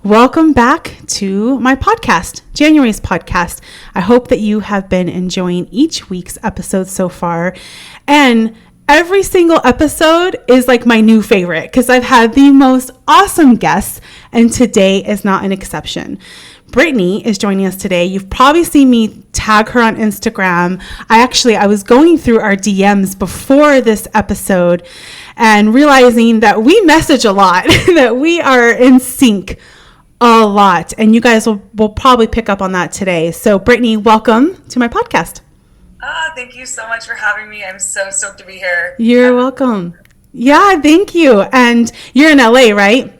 Welcome back to my podcast, January's podcast. I hope that you have been enjoying each week's episode so far. And every single episode is like my new favorite because I've had the most awesome guests, and today is not an exception. Brittany is joining us today. You've probably seen me tag her on Instagram. I was going through our DMs before this episode and realizing that we message a lot, that we are in sync a lot. And you guys will probably pick up on that today. So Brittany, welcome to my podcast. Thank you so much for having me. I'm so stoked to be here. You're welcome. Yeah, thank you. And you're in LA, right?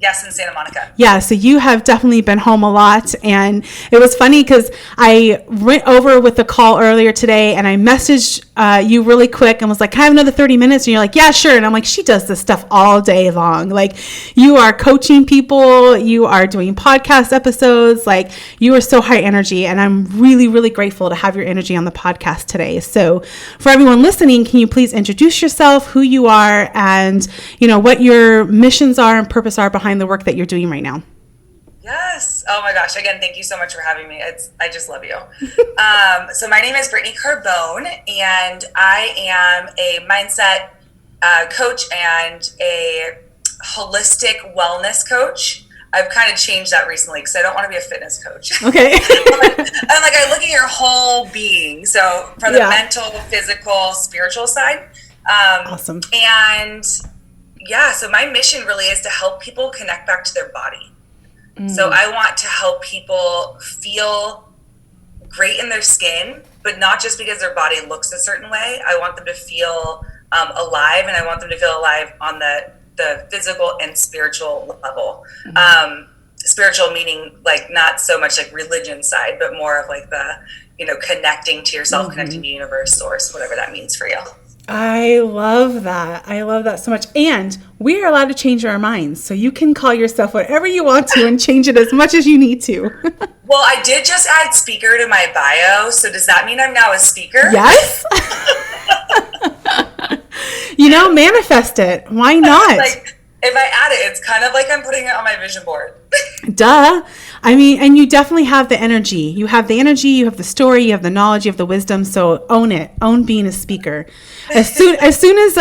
Yes, in Santa Monica. Yeah, so you have definitely been home a lot. And it was funny because I went over with the call earlier today and I messaged you really quick and was like, can I have another 30 minutes? And you're like, yeah, sure. And I'm like, she does this stuff all day long. Like, you are coaching people, you are doing podcast episodes, like you are so high energy. And I'm really, really grateful to have your energy on the podcast today. So for everyone listening, can you please introduce yourself, who you are, and what your missions are and purpose are behind the work that you're doing right now? Yes. Oh my gosh. Again, thank you so much for having me. I just love you. So my name is Brittney Carbone, and I am a mindset coach and a holistic wellness coach. I've kind of changed that recently because I don't want to be a fitness coach. Okay. I look at your whole being. So from the mental, physical, spiritual side. Awesome. And yeah, so my mission really is to help people connect back to their body. So I want to help people feel great in their skin, but not just because their body looks a certain way. I want them to feel alive, and I want them to feel alive on the physical and spiritual level. Spiritual meaning like not so much like religion side, but more of like the, connecting to yourself, connecting to universe, source, whatever that means for you. I love that. I love that so much. And we are allowed to change our minds. So you can call yourself whatever you want to and change it as much as you need to. Well, I did just add speaker to my bio. So does that mean I'm now a speaker? Yes. Manifest it. Why not? Like, if I add it, it's kind of like I'm putting it on my vision board. Duh. I mean, and you definitely have the energy. You have the energy, you have the story, you have the knowledge, you have the wisdom. So own it. Own being a speaker. As soon as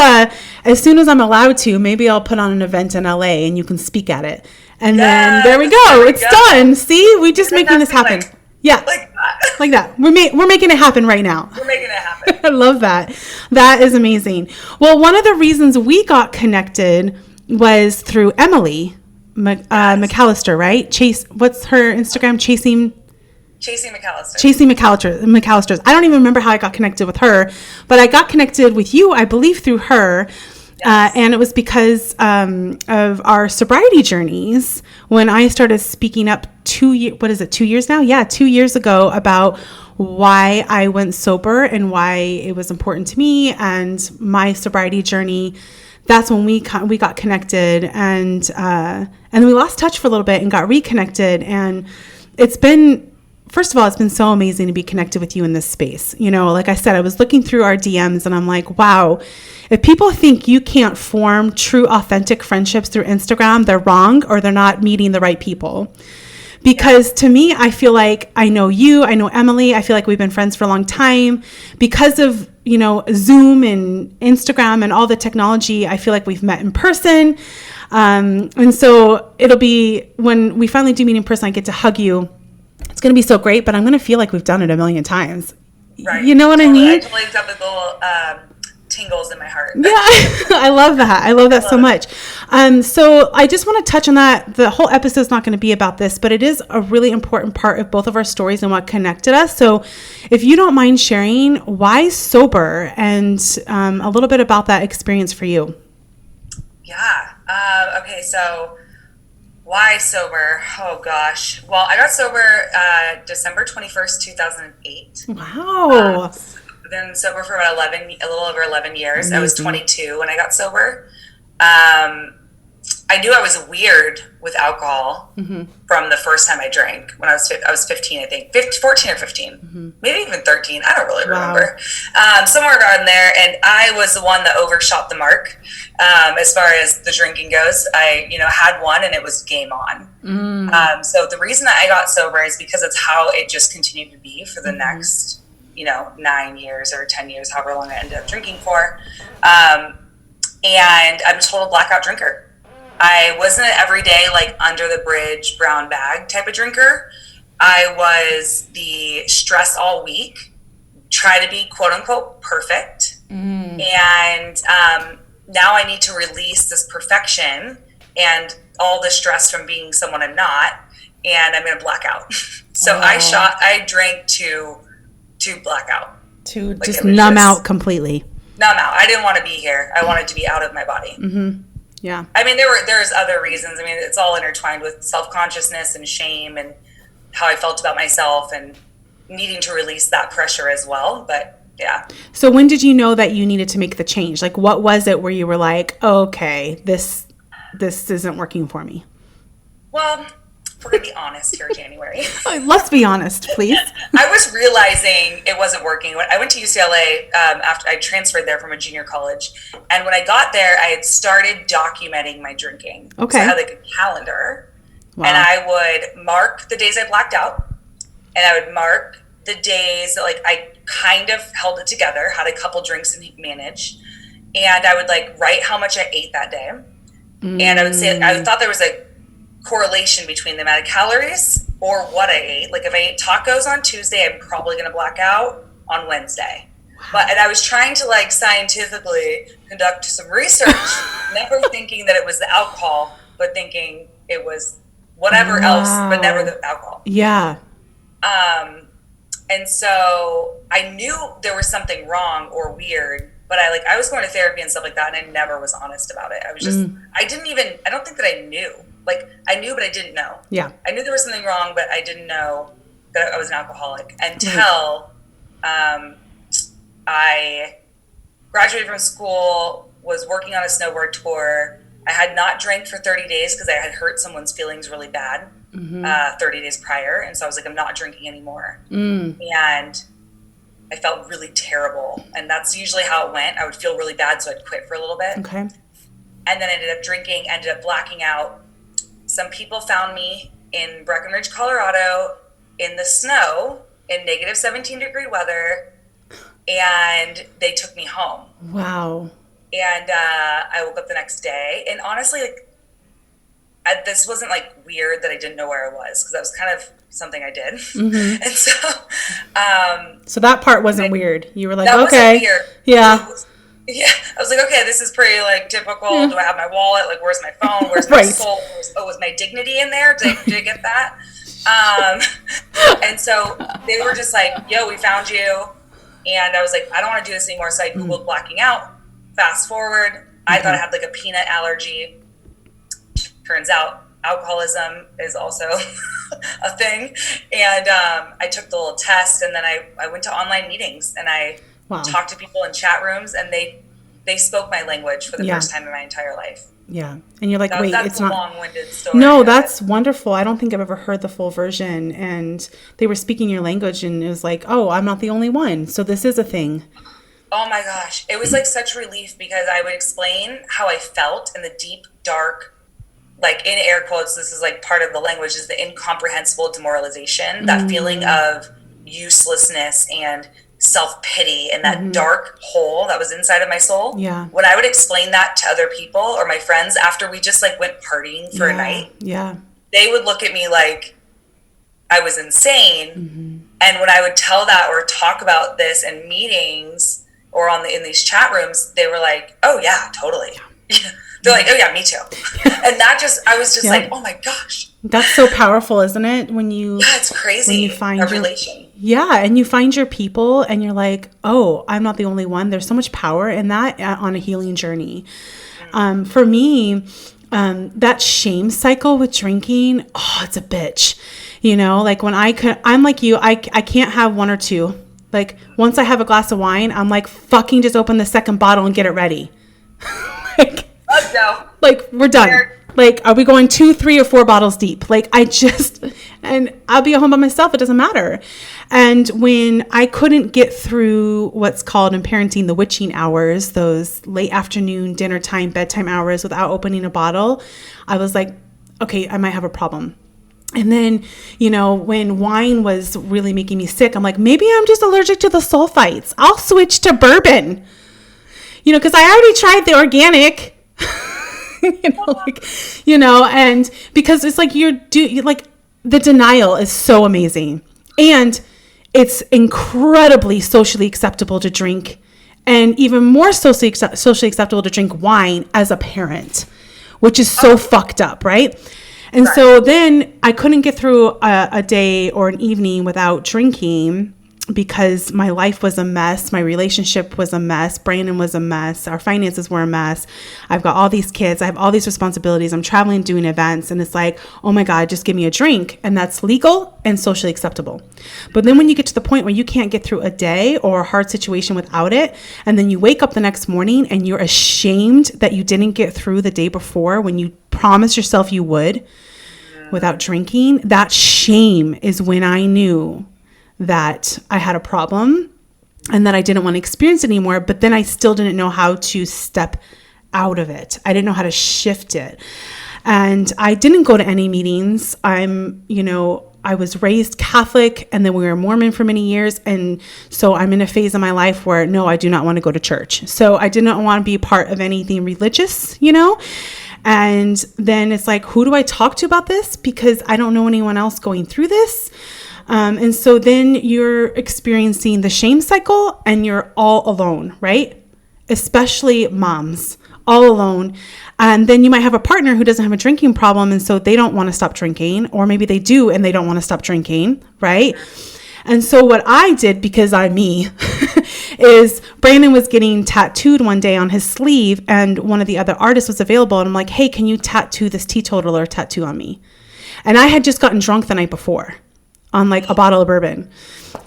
I'm allowed to, maybe I'll put on an event in LA and you can speak at it. And then there we go. It's done. See, we just making this happen. Like that. We're making it happen right now. We're making it happen. I love that. That is amazing. Well, one of the reasons we got connected was through Emily McAllister, right? What's her Instagram? Chasing McAllister. Chasing McAllister's. I don't even remember how I got connected with her, but I got connected with you, I believe, through her. Yes. And it was because of our sobriety journeys when I started speaking up 2 years now? Yeah, 2 years ago about why I went sober and why it was important to me and my sobriety journey. That's when we got connected, and then we lost touch for a little bit and got reconnected. And first of all, it's been so amazing to be connected with you in this space. Like I said, I was looking through our DMs and I'm like, wow, if people think you can't form true, authentic friendships through Instagram, they're wrong, or they're not meeting the right people. Because to me, I feel like I know you, I know Emily, I feel like we've been friends for a long time. Because of, Zoom and Instagram and all the technology, I feel like we've met in person. And so it'll be, when we finally do meet in person, I get to hug you. It's going to be so great, but I'm going to feel like we've done it a million times. Right. You know what I mean? I totally got the little tingles in my heart. Yeah, I love that. I love that so much. So I just want to touch on that. The whole episode is not going to be about this, but it is a really important part of both of our stories and what connected us. So if you don't mind sharing, why sober, and a little bit about that experience for you. Yeah. Okay. So why sober? Oh gosh. Well, I got sober December 21st, 2008. Wow. Been sober for about a little over 11 years. Amazing. I was 22 when I got sober. I I knew I was weird with alcohol from the first time I drank when I was 15, I think 14 or 15, maybe even 13. I don't really remember. Somewhere around there. And I was the one that overshot the mark. As far as the drinking goes, I, had one and it was game on. So the reason that I got sober is because it's how it just continued to be for the next, 9 years or 10 years, however long I ended up drinking for. And I'm a total blackout drinker. I wasn't an everyday, like, under the bridge, brown bag type of drinker. I was the stress all week, try to be quote unquote perfect. And now I need to release this perfection and all the stress from being someone I'm not, and I'm going to black out. So I drank to black out. To like just numb out completely. Numb out. I didn't want to be here. I wanted to be out of my body. Yeah. I mean, there's other reasons. I mean, it's all intertwined with self-consciousness and shame and how I felt about myself and needing to release that pressure as well. But yeah. So when did you know that you needed to make the change? Like, what was it where you were like, oh, okay, this isn't working for me? Well, we're going to be honest here, January. Let's be honest, please. I was realizing it wasn't working. When I went to UCLA after I transferred there from a junior college. And when I got there, I had started documenting my drinking. Okay. So I had like a calendar. Wow. And I would mark the days I blacked out. And I would mark the days that like I kind of held it together, had a couple drinks and managed. And I would like write how much I ate that day. And I would say, I thought there was a correlation between the amount of calories or what I ate. Like if I ate tacos on Tuesday, I'm probably going to black out on Wednesday. And I was trying to like scientifically conduct some research, never thinking that it was the alcohol, but thinking it was whatever else, but never the alcohol. Yeah. And so I knew there was something wrong or weird, but I was going to therapy and stuff like that, and I never was honest about it. I was just, I don't think that I knew. Like, I knew, but I didn't know. Yeah. I knew there was something wrong, but I didn't know that I was an alcoholic until I graduated from school, was working on a snowboard tour. I had not drank for 30 days because I had hurt someone's feelings really bad 30 days prior. And so I was like, I'm not drinking anymore. And I felt really terrible. And that's usually how it went. I would feel really bad, so I'd quit for a little bit. Okay. And then I ended up drinking, ended up blacking out. Some people found me in Breckenridge, Colorado, in the snow, in negative 17-degree weather, and they took me home. Wow. And I woke up the next day, and honestly, this wasn't like weird that I didn't know where I was, because that was kind of something I did. And so that part wasn't weird. You were like, that okay, wasn't weird. Yeah. Yeah, I was like, okay, this is pretty like typical. Do I have my wallet? Like, where's my phone? Where's my soul? Was my dignity in there? Did I get that? And so they were just like, yo, we found you. And I was like, I don't want to do this anymore. So I Googled blacking out. Fast forward, I thought I had like a peanut allergy. Turns out alcoholism is also a thing. And I took the little test, and then I went to online meetings, and I talked to people in chat rooms, and they spoke my language for the first time in my entire life. Yeah. And you're like, wait, it's not a long-winded story. No, that's wonderful. I don't think I've ever heard the full version. And they were speaking your language, and it was like, oh, I'm not the only one. So this is a thing. Oh my gosh. It was like such relief, because I would explain how I felt in the deep, dark, like in air quotes, this is like part of the language, is the incomprehensible demoralization, that feeling of uselessness and self-pity and that dark hole that was inside of my soul. Yeah. When I would explain that to other people or my friends after we just like went partying for a night, they would look at me like I was insane. And when I would tell that or talk about this in meetings or in these chat rooms, they were like, oh yeah, totally. They're like, oh yeah, me too. And I was just like, oh my gosh. That's so powerful, isn't it? When you, it's crazy. When you find a relation. Yeah. And you find your people, and you're like, oh, I'm not the only one. There's so much power in that on a healing journey. For me, that shame cycle with drinking, it's a bitch. You know, like when I'm like you, I can't have one or two. Like once I have a glass of wine, I'm like, fucking just open the second bottle and get it ready. Let's go. Like, we're done. Like, are we going 2, 3, or 4 bottles deep? Like, and I'll be at home by myself. It doesn't matter. And when I couldn't get through what's called in parenting the witching hours, those late afternoon, dinner time, bedtime hours without opening a bottle, I was like, okay, I might have a problem. And then, when wine was really making me sick, I'm like, maybe I'm just allergic to the sulfites. I'll switch to bourbon, because I already tried the organic. And because it's like the denial is so amazing, and it's incredibly socially acceptable to drink, and even more socially acceptable to drink wine as a parent, which is so fucked up, right? And so then I couldn't get through a day or an evening without drinking, because my life was a mess. My relationship was a mess. Brandon was a mess. Our finances were a mess. I've got all these kids. I have all these responsibilities. I'm traveling, doing events. And it's like, oh my God, just give me a drink. And that's legal and socially acceptable. But then when you get to the point where you can't get through a day or a hard situation without it, and then you wake up the next morning and you're ashamed that you didn't get through the day before when you promised yourself you would without drinking, that shame is when I knew that I had a problem and that I didn't want to experience it anymore. But then I still didn't know how to step out of it. I didn't know how to shift it. And I didn't go to any meetings. I was raised Catholic, and then we were Mormon for many years. And so I'm in a phase of my life where, no, I do not want to go to church. So I did not want to be part of anything religious, And then it's like, who do I talk to about this? Because I don't know anyone else going through this. And so then you're experiencing the shame cycle, and you're all alone, right? Especially moms, all alone. And then you might have a partner who doesn't have a drinking problem, and so they don't want to stop drinking, or maybe they do and they don't want to stop drinking, right? And so what I did, because I'm me, is Brandon was getting tattooed one day on his sleeve, and one of the other artists was available, and I'm like, hey, can you tattoo this teetotaler tattoo on me? And I had just gotten drunk the night before on like a bottle of bourbon.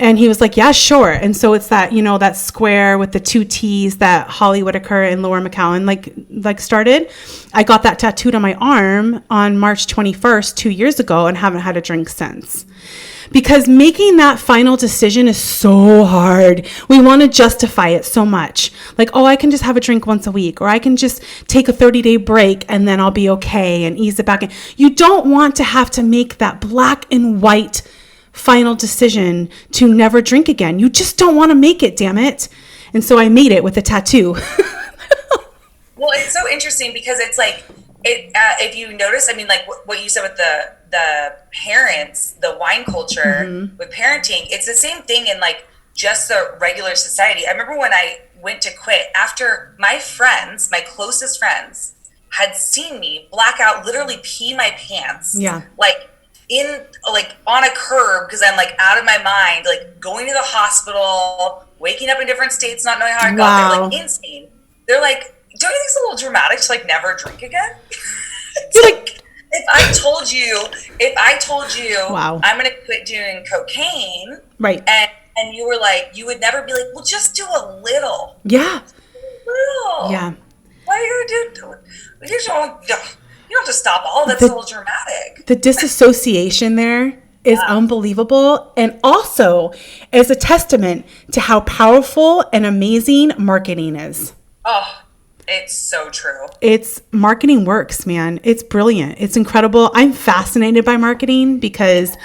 And he was like, yeah, sure. And so it's that, that square with the 2 T's that Holly Whitaker and Laura McCowan like started. I got that tattooed on my arm on March 21st, 2 years ago, and haven't had a drink since. Because making that final decision is so hard. We want to justify it so much. Like, oh, I can just have a drink once a week, or I can just take a 30-day break and then I'll be okay and ease it back in. You don't want to have to make that black and white final decision to never drink again. You just don't want to make it, damn it. And so I made it with a tattoo. Well, it's so interesting because it's like, if you notice, like what you said with the parents, the wine culture with parenting, it's the same thing in like just the regular society. I remember when I went to quit, after my friends, my closest friends, had seen me black out, literally pee my pants. Yeah. On a curb, because I'm like out of my mind, like going to the hospital, waking up in different states, not knowing how I got there, like insane. They're like, don't you think it's a little dramatic to like never drink again? It's like, if I told you wow, I'm going to quit doing cocaine, right? And you were like, you would never be like, well, just do a little. Yeah. A little. Yeah. Why are you going to do? You don't have to stop all. That's a little dramatic. The disassociation there is unbelievable, and also is a testament to how powerful and amazing marketing is. Oh, it's so true. Marketing works, man. It's brilliant. It's incredible. I'm fascinated by marketing because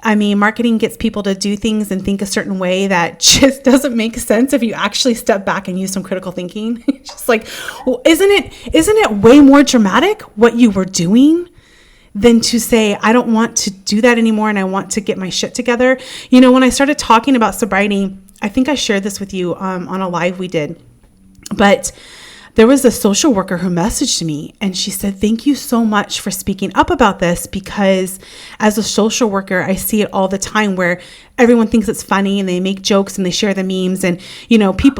marketing gets people to do things and think a certain way that just doesn't make sense if you actually step back and use some critical thinking. It's just like, well, isn't it way more dramatic what you were doing than to say, I don't want to do that anymore and I want to get my shit together? When I started talking about sobriety, I think I shared this with you on a live we did, but there was a social worker who messaged me and she said, thank you so much for speaking up about this, because as a social worker, I see it all the time where everyone thinks it's funny and they make jokes and they share the memes, and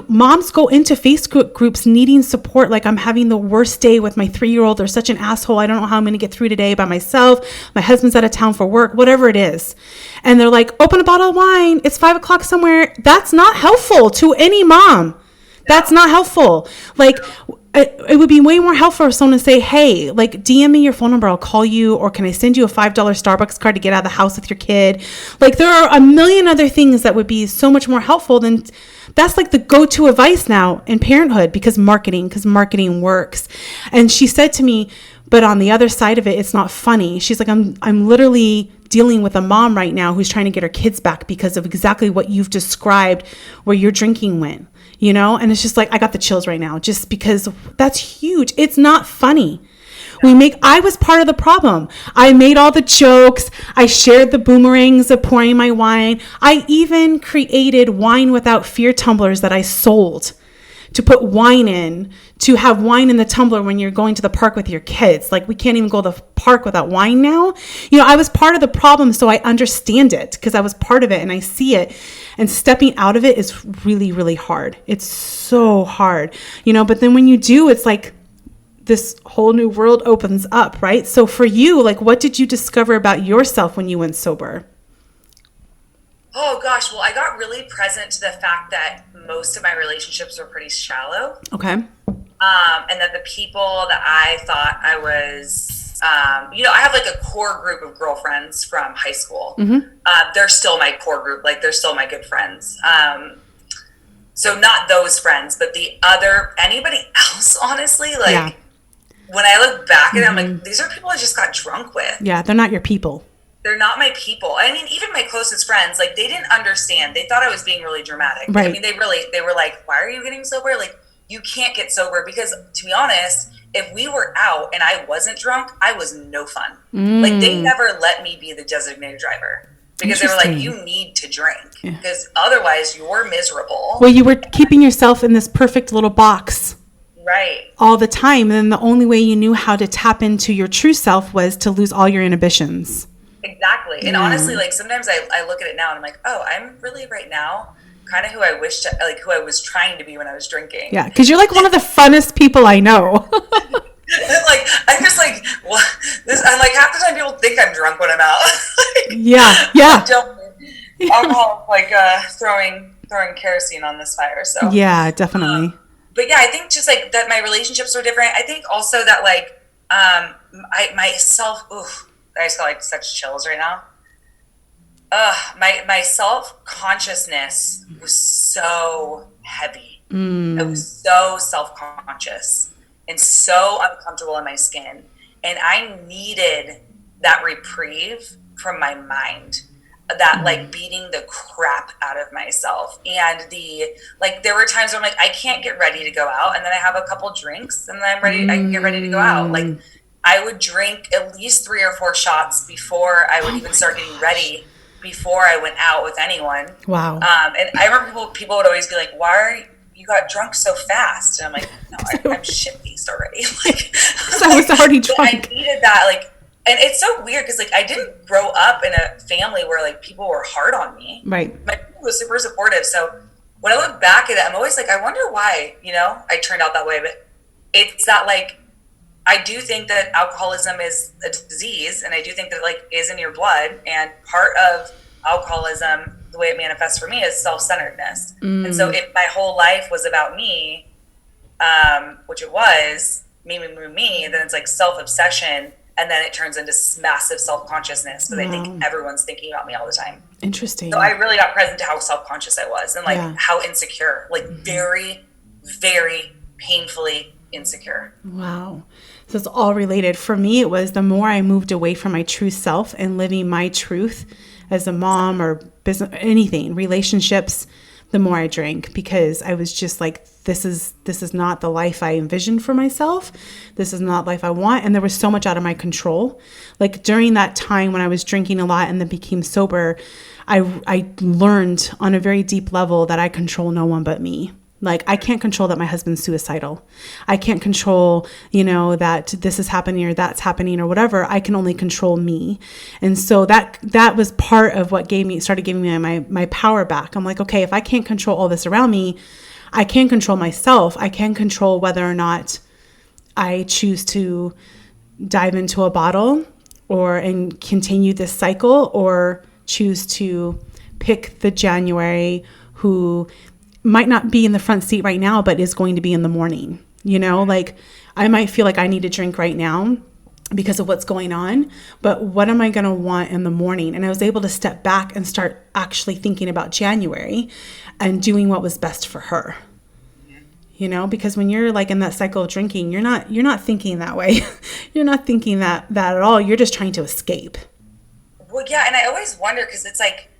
moms go into Facebook groups needing support. Like, I'm having the worst day with my 3-year-old. They're such an asshole. I don't know how I'm going to get through today by myself. My husband's out of town for work, whatever it is. And they're like, open a bottle of wine. It's 5 o'clock somewhere. That's not helpful to any mom. That's not helpful. Like, it would be way more helpful for someone to say, hey, like DM me your phone number. I'll call you. Or can I send you a $5 Starbucks card to get out of the house with your kid? Like there are a million other things that would be so much more helpful than that's like the go-to advice now in parenthood because marketing works. And she said to me, but on the other side of it, it's not funny. She's like, I'm literally dealing with a mom right now who's trying to get her kids back because of exactly what you've described where your drinking went, you know? And it's just like, I got the chills right now just because that's huge. It's not funny. I was part of the problem. I made all the jokes. I shared the boomerangs of pouring my wine. I even created wine without fear tumblers that I sold to put wine in, to have wine in the tumbler when you're going to the park with your kids. Like we can't even go to the park without wine now. You know, I was part of the problem, so I understand it because I was part of it and I see it. And stepping out of it is really, really hard. It's so hard, you know, but then when you do, it's like this whole new world opens up, right? So for you, like what did you discover about yourself when you went sober? Oh gosh, well, I got really present to the fact that most of my relationships were pretty shallow. Okay. And that the people that I thought I was, you know, I have like a core group of girlfriends from high school. Mm-hmm. They're still my core group. Like they're still my good friends. So not those friends, but anybody else, honestly, like yeah. When I look back at it, I'm like, these are people I just got drunk with. Yeah. They're not your people. They're not my people. I mean, even my closest friends, like they didn't understand. They thought I was being really dramatic. Right. I mean, they were like, why are you getting sober? Like, you can't get sober because, to be honest, if we were out and I wasn't drunk, I was no fun. Like they never let me be the designated driver because they were like, you need to drink because otherwise you're miserable. Well, you were keeping yourself in this perfect little box. Right. All the time. And the only way you knew how to tap into your true self was to lose all your inhibitions. Exactly. And honestly, like sometimes I look at it now and I'm like, oh, I'm really right now kind of who I was trying to be when I was drinking. Yeah. Cause you're like one of the funnest people I know. Like, I'm just like, what? I'm like, half the time people think I'm drunk when I'm out. Like, yeah. Alcohol, like throwing kerosene on this fire. So yeah, definitely. But yeah, I think just like that my relationships were different. I think also that like myself, I just got like such chills right now. My self-consciousness was so heavy. I was so self-conscious and so uncomfortable in my skin. And I needed that reprieve from my mind, that like beating the crap out of myself. And there were times where I'm like, I can't get ready to go out. And then I have a couple drinks and then I can get ready to go out. Like I would drink at least 3 or 4 shots before I would even start getting ready, before I went out with anyone. Wow. And I remember people would always be like, why are you got drunk so fast? And I'm like, no, I'm shit-faced already. Like, I was already drunk. I needed that, like, and it's so weird because like I didn't grow up in a family where like people were hard on me. Right. My family was super supportive. So when I look back at it, I'm always like, I wonder why, you know, I turned out that way. But it's that like, I do think that alcoholism is a disease, and I do think that like is in your blood, and part of alcoholism, the way it manifests for me, is self-centeredness. And so if my whole life was about me, which it was, me, then it's like self-obsession, and then it turns into massive self-consciousness because I think everyone's thinking about me all the time. Interesting. So I really got present to how self-conscious I was, and like how insecure, like very, very painfully insecure. Wow. So it's all related. For me, it was the more I moved away from my true self and living my truth as a mom or business, anything, relationships, the more I drank, because I was just like, this is not the life I envisioned for myself. This is not life I want. And there was so much out of my control. Like during that time when I was drinking a lot and then became sober, I learned on a very deep level that I control no one but me. Like I can't control that my husband's suicidal. I can't control, you know, that this is happening or that's happening or whatever. I can only control me. And so that was part of what started giving me my power back. I'm like, okay, if I can't control all this around me, I can control myself. I can control whether or not I choose to dive into a bottle and continue this cycle, or choose to pick the January who might not be in the front seat right now, but is going to be in the morning. You know, like I might feel like I need a drink right now because of what's going on, but what am I going to want in the morning? And I was able to step back and start actually thinking about January and doing what was best for her. You know, because when you're like in that cycle of drinking, you're not thinking that way. You're not thinking that at all. You're just trying to escape. Well, yeah. And I always wonder, because it's like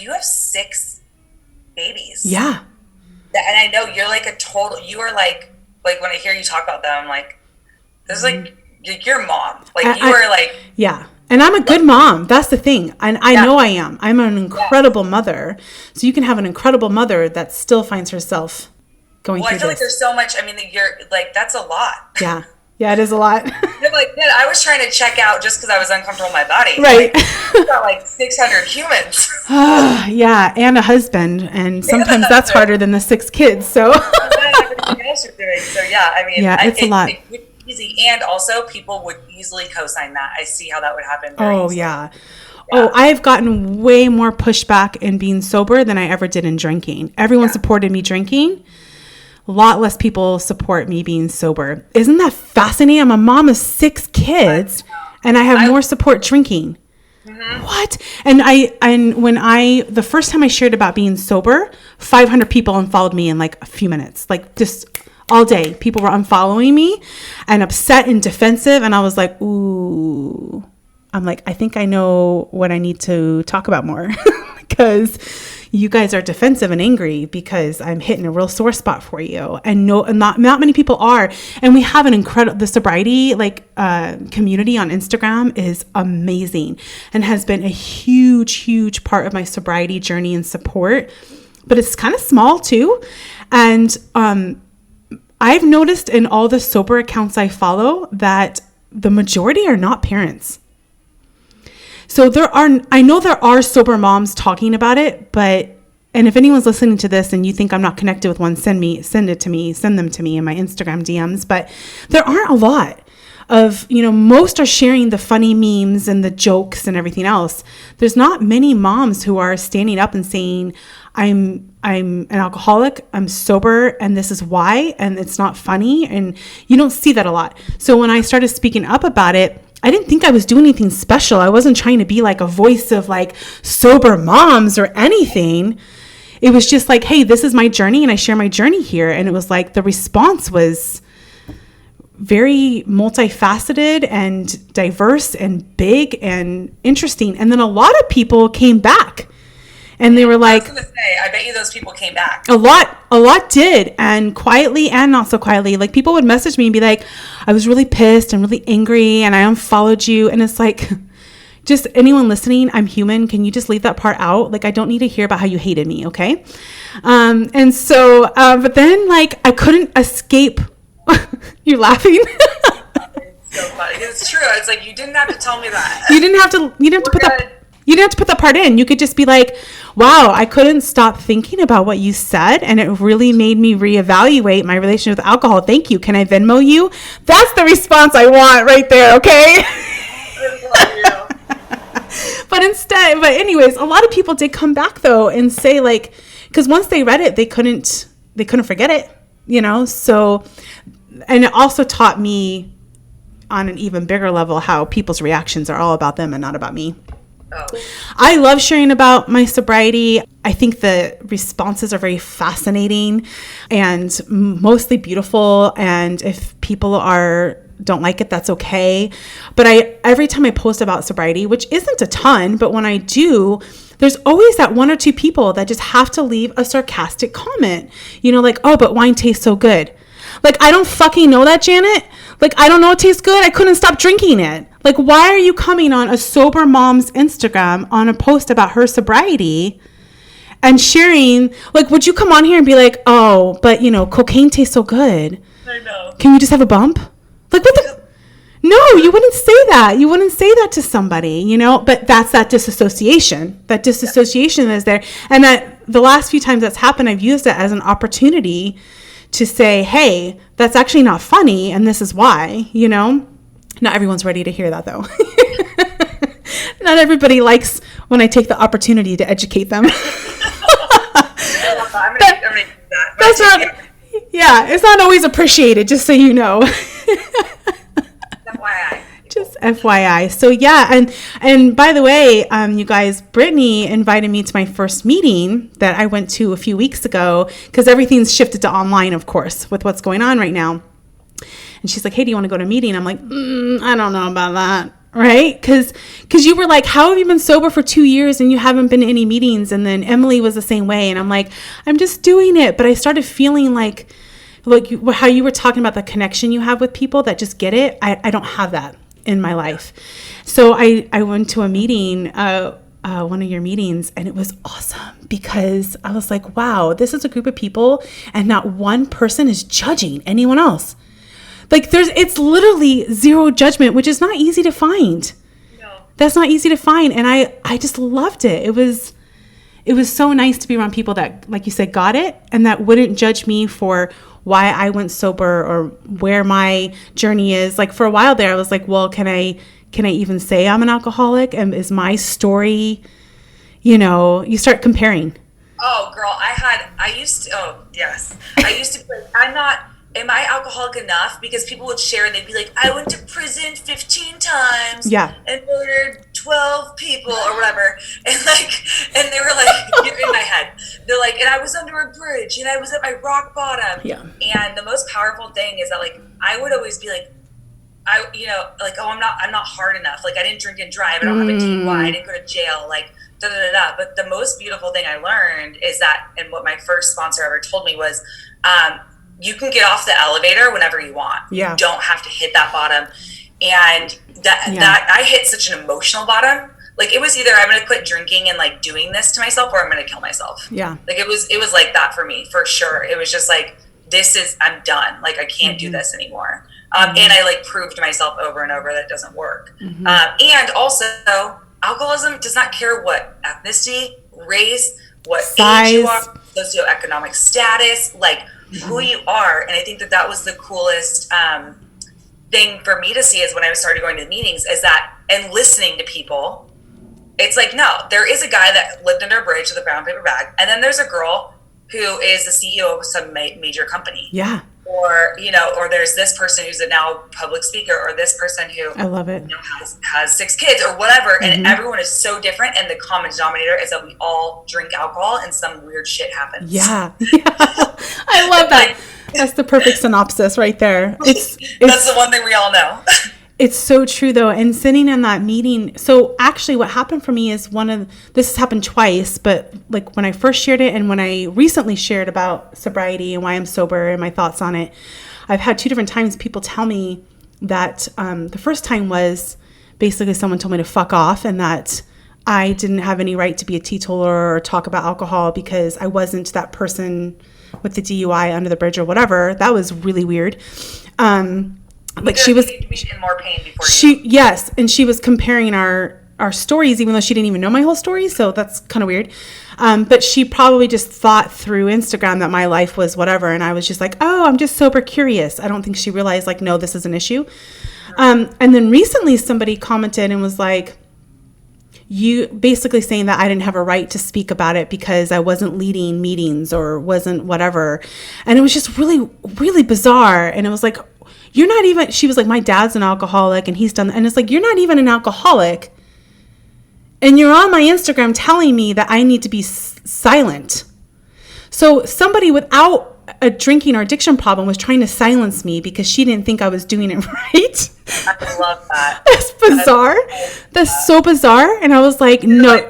you have 6 babies. Yeah. And I know you're like you are like when I hear you talk about them, I'm like, this is like your mom. Like you are like. Yeah. And I'm a good mom. That's the thing. And I know I am. I'm an incredible mother. So you can have an incredible mother that still finds herself going through this. I feel like there's so much. I mean, you're like, that's a lot. Yeah. Yeah, it is a lot. You're like, man, I was trying to check out just because I was uncomfortable in my body. Right. Like, got like 600 humans. Yeah, and a husband. And sometimes that's harder than the 6 kids. So. Everything else you're doing. So, yeah, I mean, yeah, it's a lot. Easy. And also, people would easily co-sign that. I see how that would happen. Easily. Yeah. Oh, I've gotten way more pushback in being sober than I ever did in drinking. Everyone supported me drinking. A lot less people support me being sober. Isn't that fascinating? I'm a mom of 6 kids and I have more support drinking. Mm-hmm. What? And when the first time I shared about being sober, 500 people unfollowed me in like a few minutes, like just all day. People were unfollowing me and upset and defensive. And I was like, ooh, I'm like, I think I know what I need to talk about more because you guys are defensive and angry because I'm hitting a real sore spot for you. And not many people are. And we have the sobriety community on Instagram is amazing and has been a huge, huge part of my sobriety journey and support. But it's kind of small too. And I've noticed in all the sober accounts I follow that the majority are not parents. So I know there are sober moms talking about it, and if anyone's listening to this and you think I'm not connected with one, send them to me in my Instagram DMs. But there aren't a lot of, most are sharing the funny memes and the jokes and everything else. There's not many moms who are standing up and saying, I'm an alcoholic, I'm sober, and this is why, and it's not funny. And you don't see that a lot. So when I started speaking up about it, I didn't think I was doing anything special. I wasn't trying to be like a voice of like sober moms or anything. It was just like, hey, this is my journey and I share my journey here. And it was like the response was very multifaceted and diverse and big and interesting. And then a lot of people came back and they were like, I was going to say, I bet you those people came back. A lot did. And quietly and not so quietly, like people would message me and be like, I was really pissed and really angry and I unfollowed you. And it's like, just anyone listening, I'm human. Can you just leave that part out? Like, I don't need to hear about how you hated me. Okay. And so, but then like, I couldn't escape. You're laughing. It's so funny. It's true. It's like, you didn't have to tell me that. You didn't have to put that part in. You could just be like, wow, I couldn't stop thinking about what you said. And it really made me reevaluate my relationship with alcohol. Thank you. Can I Venmo you? That's the response I want right there. Okay. But anyways, a lot of people did come back though and say like, because once they read it, they couldn't forget it, So, and it also taught me on an even bigger level how people's reactions are all about them and not about me. Oh. I love sharing about my sobriety. I think the responses are very fascinating and mostly beautiful. And if people don't like it, that's okay. But every time I post about sobriety, which isn't a ton, but when I do, there's always that 1 or 2 people that just have to leave a sarcastic comment, like, oh, but wine tastes so good. Like, I don't fucking know that, Janet. Like, I don't know it tastes good. I couldn't stop drinking it. Like, why are you coming on a sober mom's Instagram on a post about her sobriety and sharing, like, would you come on here and be like, oh, but, cocaine tastes so good. I know. Can we just have a bump? Like, what the? No, you wouldn't say that. You wouldn't say that to somebody, but that's that disassociation. That disassociation is there. And that the last few times that's happened, I've used it as an opportunity to say, hey, that's actually not funny. And this is why, Not everyone's ready to hear that though. Not everybody likes when I take the opportunity to educate them. I'm gonna do that. Yeah, it's not always appreciated, just so you know. FYI. Just FYI. So yeah, and by the way, you guys, Brittany invited me to my first meeting that I went to a few weeks ago, because everything's shifted to online, of course, with what's going on right now. And she's like, hey, do you want to go to a meeting? I'm like, I don't know about that. Right? Because you were like, how have you been sober for 2 years and you haven't been to any meetings? And then Emily was the same way. And I'm like, I'm just doing it. But I started feeling like how you were talking about the connection you have with people that just get it. I don't have that in my life. So I went to a meeting, one of your meetings, and it was awesome because I was like, wow, this is a group of people and not one person is judging anyone else. Like it's literally zero judgment, which is not easy to find. No. That's not easy to find. And I just loved it. It was so nice to be around people that, like you said, got it and that wouldn't judge me for why I went sober or where my journey is. Like for a while there, I was like, well, can I even say I'm an alcoholic? And is my story, you start comparing. Oh, girl, I used to be like, am I alcoholic enough? Because people would share and they'd be like, I went to prison 15 times and murdered 12 people or whatever. And they were like, you're in my head. They're like, and I was under a bridge and I was at my rock bottom. Yeah. And the most powerful thing is that like, I would always be like, oh, I'm not hard enough. Like I didn't drink and drive. I don't have a DUI. I didn't go to jail. Like, da, da, da, da. But the most beautiful thing I learned is that, and what my first sponsor ever told me was, you can get off the elevator whenever you want. Yeah. You don't have to hit that bottom. And that I hit such an emotional bottom. Like it was either I'm going to quit drinking and like doing this to myself or I'm going to kill myself. Yeah. Like it was like that for me, for sure. It was just like, I'm done. Like I can't do this anymore. And I like proved to myself over and over that it doesn't work. And also alcoholism does not care what ethnicity, race, what size, age you are, socioeconomic status, like who you are. And I think that was the coolest thing for me to see is when I started going to the meetings is that, and listening to people, it's like, no, there is a guy that lived under a bridge with a brown paper bag. And then there's a girl who is the CEO of some major company. Yeah. Or, or there's this person who's a now public speaker, or this person who I love it has 6 kids or whatever. And everyone is so different. And the common denominator is that we all drink alcohol and some weird shit happens. Yeah. I love that. That's the perfect synopsis right there. It's that's the one thing we all know. It's so true though. And sitting in that meeting. So actually what happened for me is this has happened twice, but like when I first shared it and when I recently shared about sobriety and why I'm sober and my thoughts on it, I've had 2 different times people tell me that the first time was basically someone told me to fuck off and that I didn't have any right to be a teetotaler or talk about alcohol because I wasn't that person with the DUI under the bridge or whatever. That was really weird. But she was in more pain before yes, and she was comparing our stories, even though she didn't even know my whole story. So that's kind of weird. But she probably just thought through Instagram that my life was whatever, and I was just like, oh, I'm just sober curious. I don't think she realized like, no, this is an issue. And then recently somebody commented and was like, you basically saying that I didn't have a right to speak about it because I wasn't leading meetings or wasn't whatever. And it was just really, really bizarre. And it was like, you're not even, she was like, my dad's an alcoholic and he's done, and it's like, you're not even an alcoholic. And you're on my Instagram telling me that I need to be silent. So somebody without a drinking or addiction problem was trying to silence me because she didn't think I was doing it right. I love that. That's bizarre. That's so bizarre. And I was like, no,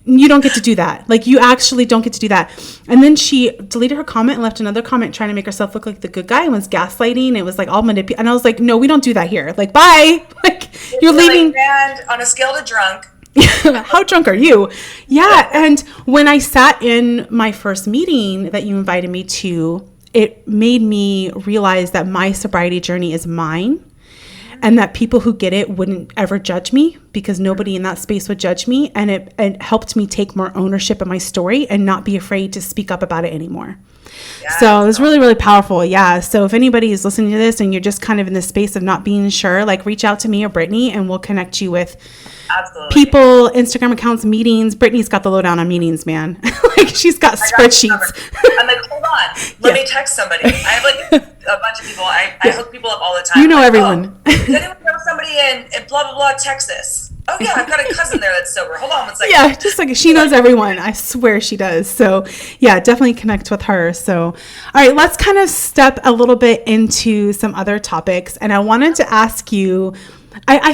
you don't get to do that. Like, you actually don't get to do that. And then she deleted her comment and left another comment trying to make herself look like the good guy and was gaslighting. It was like all manipulated. And I was like, no, we don't do that here. Like, bye. Like, you're leaving. And on a scale to drunk. How drunk are you? Yeah. And when I sat in my first meeting that you invited me to, it made me realize that my sobriety journey is mine and that people who get it wouldn't ever judge me because nobody in that space would judge me. And it helped me take more ownership of my story and not be afraid to speak up about it anymore. Yeah, so it was really, really powerful. Yeah. So if anybody is listening to this and you're just kind of in the space of not being sure, like reach out to me or Brittany and we'll connect you with people, Instagram accounts, meetings. Brittany's got the lowdown on meetings, man. Like she's got spreadsheets. I'm like, hold on. Let me text somebody. I have like a bunch of people. I hook people up all the time. You know like, everyone. Oh, does anyone know somebody in blah, blah, blah, Texas? Oh, yeah, I've got a cousin there that's sober. Hold on one second. Yeah, just like she knows everyone. I swear she does. So, yeah, definitely connect with her. So, all right, let's kind of step a little bit into some other topics. And I wanted to ask you, I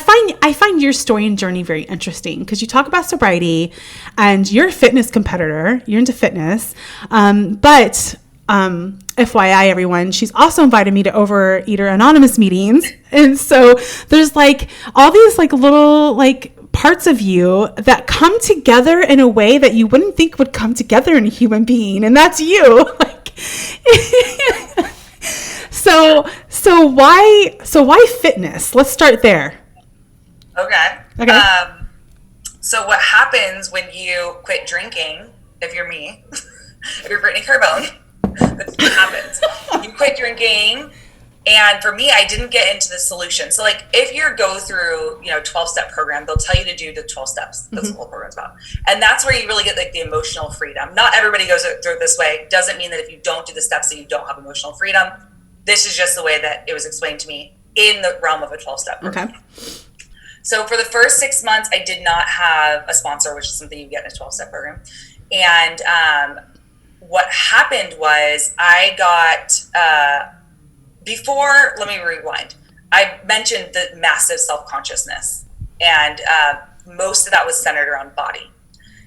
find your story and journey very interesting because you talk about sobriety and you're a fitness competitor. You're into fitness. But FYI, everyone, she's also invited me to Overeater Anonymous meetings. And so there's like all these like little like parts of you that come together in a way that you wouldn't think would come together in a human being. And that's you. Like, so why fitness? Let's start there. Okay. So what happens when you quit drinking, if you're me, if you're Brittney Carbone, that's what happens. You quit drinking, and for me, I didn't get into the solution. So like if you go through, 12-step program, they'll tell you to do the 12 steps. That's what the whole program's about. And that's where you really get like the emotional freedom. Not everybody goes through it this way. Doesn't mean that if you don't do the steps that you don't have emotional freedom. This is just the way that it was explained to me in the realm of a 12-step program. Okay. So for the first 6 months, I did not have a sponsor, which is something you get in a 12-step program. And what happened was I got, let me rewind. I mentioned the massive self-consciousness, and most of that was centered around body.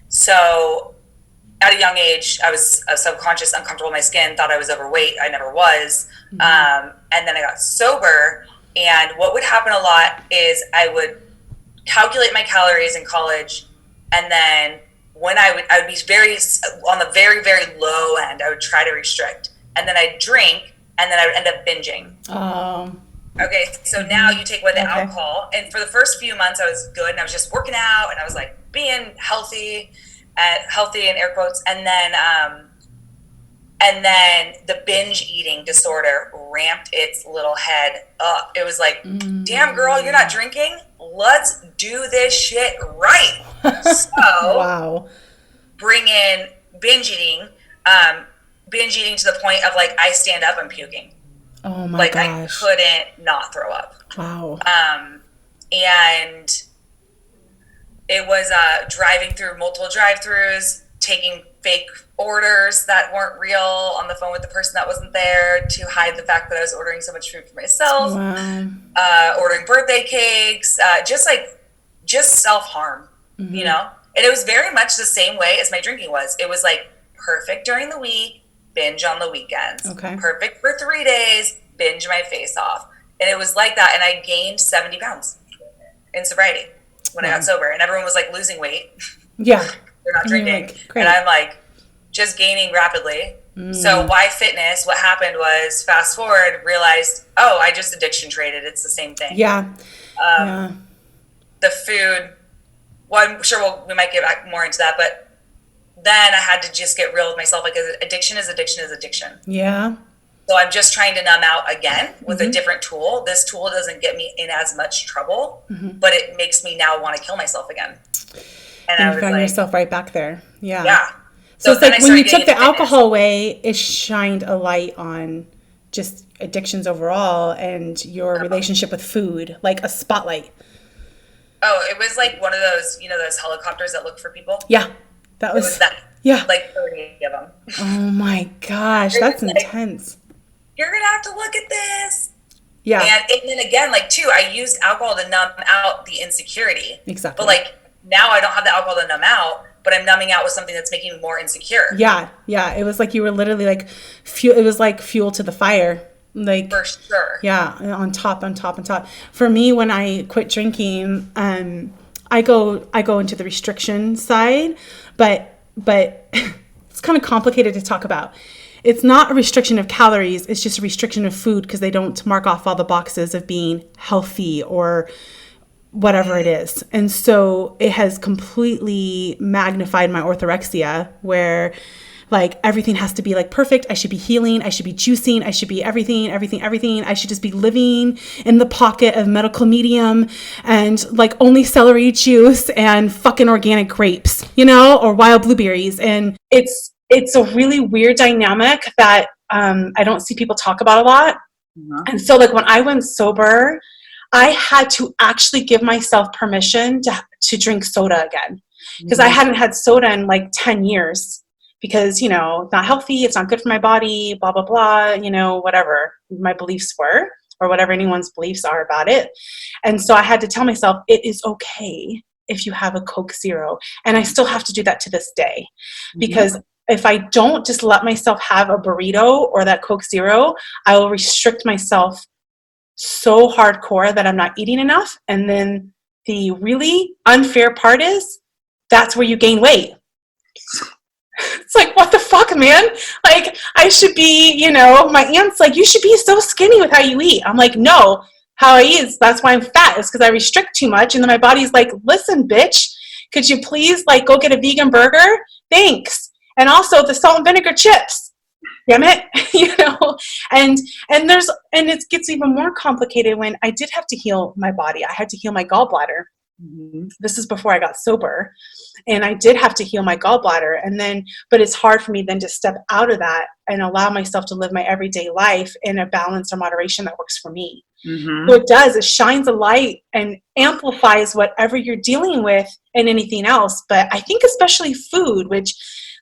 So at a young age, I was subconscious, uncomfortable with my skin, thought I was overweight. I never was. Mm-hmm. And then I got sober, and what would happen a lot is I would calculate my calories in college, and then when I would be very on the very, very low end, I would try to restrict, and then I'd drink, and then I would end up binging. Oh. Okay, so now you take away the alcohol, and for the first few months I was good, and I was just working out, and I was like being healthy in air quotes, and then the binge eating disorder ramped its little head up. It was like, damn girl, you're not drinking? Let's do this shit right. So wow. Bring in binge eating to the point of like, I stand up and puking. Oh my gosh. I couldn't not throw up. Wow. And it was driving through multiple drive-thrus, taking fake orders that weren't real on the phone with the person that wasn't there to hide the fact that I was ordering so much food for myself. Wow. Ordering birthday cakes, just self-harm, And it was very much the same way as my drinking was. It was like perfect during the week, binge on the weekends. Okay. Perfect for 3 days, binge my face off. And it was like that. And I gained 70 pounds in sobriety when I got sober. And everyone was like losing weight. Yeah. They're not drinking. And I'm like just gaining rapidly. So why fitness? What happened was fast forward, realized, I just addiction traded. It's the same thing. Yeah. The food, well, I'm sure we might get back more into that, but then I had to just get real with myself. Like addiction is addiction is addiction. Yeah. So I'm just trying to numb out again with a different tool. This tool doesn't get me in as much trouble, but it makes me now want to kill myself again. And I was found yourself right back there. Yeah. Yeah. So it's like when you took the alcohol away, it shined a light on just addictions overall and your relationship with food, like a spotlight. Oh, it was like one of those, those helicopters that look for people. Yeah. It was that. Yeah. Like 30 of them. Oh my gosh. That's intense. You're going to have to look at this. Yeah. And then again, I used alcohol to numb out the insecurity. Exactly. But now I don't have the alcohol to numb out, but I'm numbing out with something that's making me more insecure. Yeah. Yeah. It was like you were literally like fuel. It was like fuel to the fire. Like for sure. Yeah. On top. For me, when I quit drinking, I go into the restriction side, but it's kind of complicated to talk about. It's not a restriction of calories. It's just a restriction of food because they don't mark off all the boxes of being healthy or whatever it is. And so it has completely magnified my orthorexia where everything has to be perfect. I should be healing. I should be juicing. I should be everything. I should just be living in the pocket of medical medium and only celery juice and fucking organic grapes, or wild blueberries. And it's it's a really weird dynamic that I don't see people talk about a lot. Uh-huh. And so like when I went sober, I had to actually give myself permission to drink soda again, because I hadn't had soda in like 10 years because, you know, it's not healthy, it's not good for my body, blah, blah, blah, you know, whatever my beliefs were or whatever anyone's beliefs are about it. And so I had to tell myself, it is okay if you have a Coke Zero. And I still have to do that to this day, because if I don't just let myself have a burrito or that Coke Zero, I will restrict myself so hardcore that I'm not eating enough. And then the really unfair part is that's where you gain weight. It's like, what the fuck, man? Like, I should be, you know, my aunt's like, you should be so skinny with how you eat. I'm like, no, how I eat is, that's why I'm fat. It's because I restrict too much. And then my body's like, listen, bitch, could you please like go get a vegan burger? Thanks. And also the salt and vinegar chips. Damn it. You know, and it gets even more complicated when I did have to heal my body. I had to heal my gallbladder. This is before I got sober, and I did have to heal my gallbladder. And then, but it's hard for me then to step out of that and allow myself to live my everyday life in a balance or moderation that works for me. So it shines a light and amplifies whatever you're dealing with and anything else. But I think especially food, which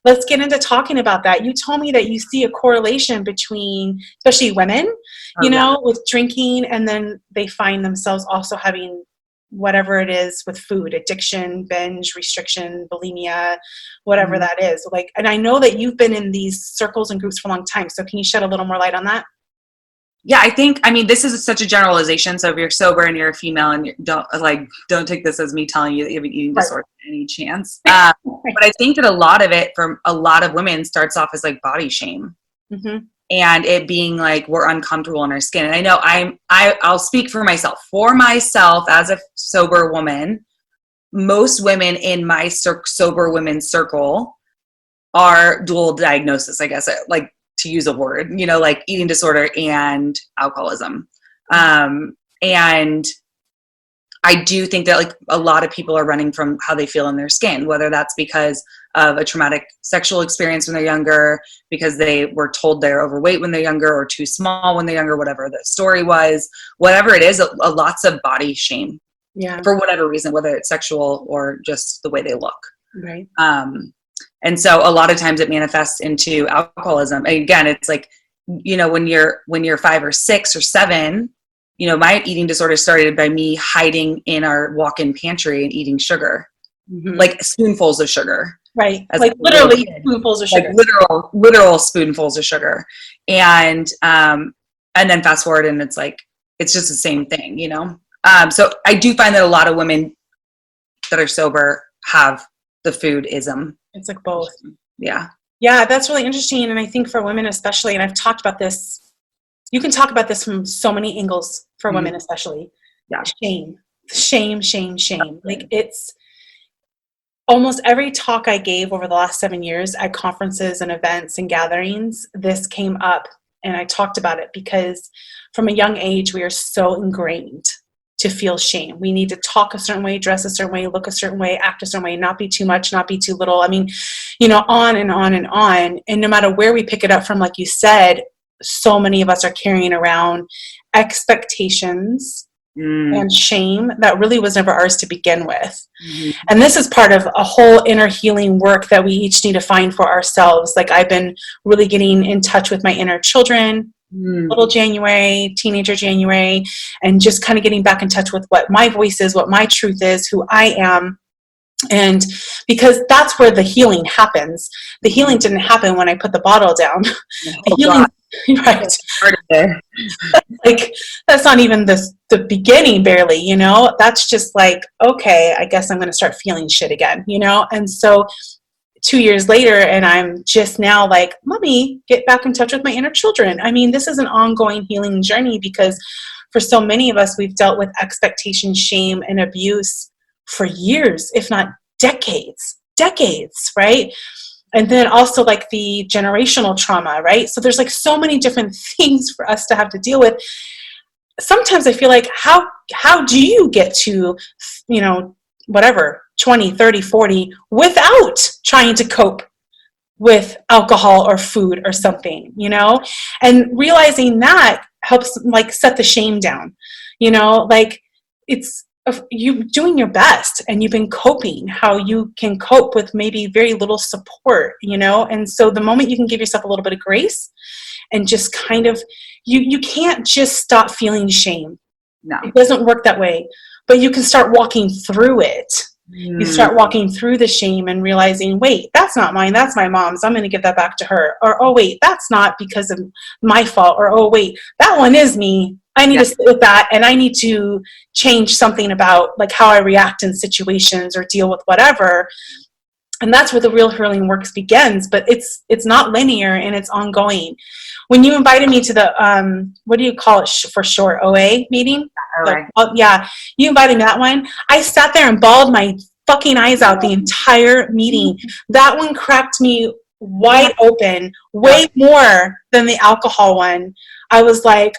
let's get into talking about that. You told me that you see a correlation between, especially women, you know, with drinking, and then they find themselves also having whatever it is with food, addiction, binge, restriction, bulimia, whatever that is. Like, and I know that you've been in these circles and groups for a long time. So can you shed a little more light on that? Yeah, I mean, this is such a generalization. So if you're sober and you're a female and you don't take this as me telling you that you have an eating disorder any chance. But I think that a lot of it for a lot of women starts off as like body shame. And it being like, we're uncomfortable in our skin. And I know I'll speak for myself. For myself as a sober woman, most women in my sober women's circle are dual diagnosis, I guess, like to use a word, you know, like eating disorder and alcoholism. And I do think that like a lot of people are running from how they feel in their skin, whether that's because of a traumatic sexual experience when they're younger, because they were told they're overweight when they're younger or too small when they're younger, whatever the story was, whatever it is, lots of body shame for whatever reason, whether it's sexual or just the way they look. Right. And so a lot of times it manifests into alcoholism. Again, it's like, you know, when you're 5 or 6 or 7, you know, my eating disorder started by me hiding in our walk-in pantry and eating sugar, like spoonfuls of sugar. Right. Like literally spoonfuls of sugar. Like literal spoonfuls of sugar. And then fast forward and it's like, it's just the same thing, you know? So I do find that a lot of women that are sober have the foodism. It's like both. Yeah. Yeah, that's really interesting. And I think for women especially, and I've talked about this, you can talk about this from so many angles for women especially. Yeah. Shame. Like it's almost every talk I gave over the last 7 years at conferences and events and gatherings, this came up and I talked about it because from a young age, we are so ingrained to feel shame. We need to talk a certain way, dress a certain way, look a certain way, act a certain way, not be too much, not be too little. I mean, you know, on and on and on. And no matter where we pick it up from, like you said, so many of us are carrying around expectations and shame that really was never ours to begin with. And this is part of a whole inner healing work that we each need to find for ourselves. Like I've been really getting in touch with my inner children, little January, teenager January, and just kind of getting back in touch with what my voice is, what my truth is, who I am. And because that's where the healing happens. The healing didn't happen when I put the bottle down. The healing, right? Like that's not even the beginning, barely. You know, that's just like, okay, I guess I'm going to start feeling shit again. You know, and so 2 years later, and I'm just now like, mommy, get back in touch with my inner children. I mean, this is an ongoing healing journey because for so many of us, we've dealt with expectation, shame, and abuse for years, if not decades, right? And then also like the generational trauma, right? So there's like so many different things for us to have to deal with. Sometimes I feel like, how do you get to, you know, whatever, 20, 30, 40 without trying to cope with alcohol or food or something, you know, and realizing that helps like set the shame down, you know, like it's you doing your best and you've been coping how you can cope with maybe very little support, you know, and so the moment you can give yourself a little bit of grace and just kind of, you can't just stop feeling shame. No. It doesn't work that way, but you can start walking through it. You start walking through the shame and realizing, wait, that's not mine, that's my mom's, I'm going to give that back to her. Or, oh, wait, that's not because of my fault. Or, oh, wait, that one is me. I need to sit with that, and I need to change something about like how I react in situations or deal with whatever. And that's where the real healing work begins. But it's not linear, and it's ongoing. When you invited me to the, what do you call it for short, OA meeting? OA. Yeah, you invited me to that one. I sat there and bawled my fucking eyes out the entire meeting. That one cracked me wide open, way more than the alcohol one. I was like,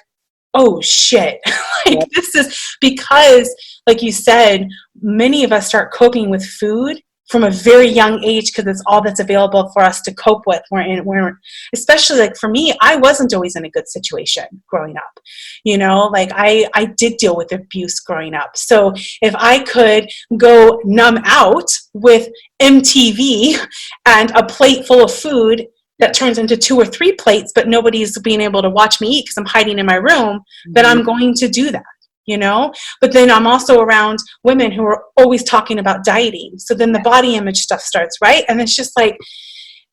oh shit. Like this is because, like you said, many of us start coping with food from a very young age because it's all that's available for us to cope with. We're especially like for me, I wasn't always in a good situation growing up. You know, like I did deal with abuse growing up. So if I could go numb out with MTV and a plate full of food that turns into 2 or 3 plates, but nobody's being able to watch me eat because I'm hiding in my room, then I'm going to do that. You know, but then I'm also around women who are always talking about dieting. So then the body image stuff starts, right? And it's just like,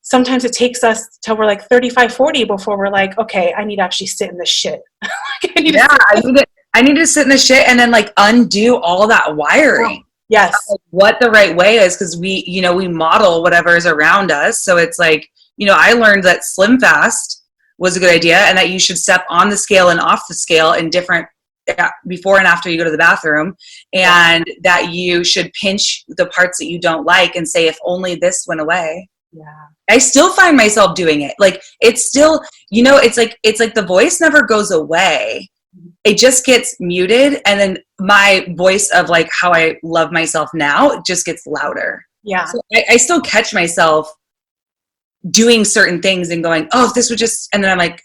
sometimes it takes us till we're like 35, 40 before we're like, okay, I need to actually sit in this shit. I need to sit in the shit and then like undo all that wiring. Yes. Like what the right way is. Cause we model whatever is around us. So it's like, I learned that Slim Fast was a good idea and that you should step on the scale and off the scale in different before and after you go to the bathroom, and that you should pinch the parts that you don't like and say, if only this went away. Yeah. I still find myself doing it. Like it's still, it's like the voice never goes away. It just gets muted. And then my voice of like how I love myself now just gets louder. Yeah. So I still catch myself doing certain things and going, oh, if this would just, and then I'm like,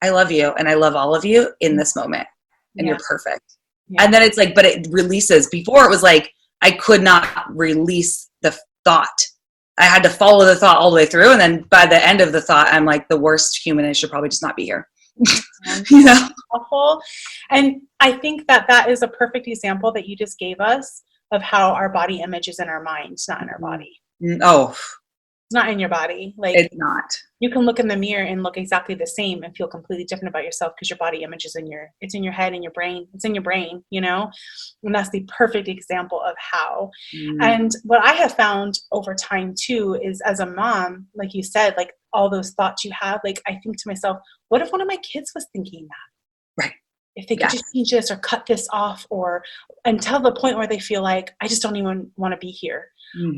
I love you. And I love all of you in this moment. And you're perfect. Yeah. And then it's like, but it releases. Before it was like, I could not release the thought. I had to follow the thought all the way through. And then by the end of the thought, I'm like the worst human. I should probably just not be here. Awful. And I think that is a perfect example that you just gave us of how our body image is in our mind, not in our body. Oh, it's not in your body. Like it's not. You can look in the mirror and look exactly the same and feel completely different about yourself because your body image is it's in your head and your brain. It's in your brain, and that's the perfect example of how. And what I have found over time too is, as a mom, like you said, like all those thoughts you have, like I think to myself, what if one of my kids was thinking that? Right. If they could just change this or cut this off or until the point where they feel like, I just don't even want to be here.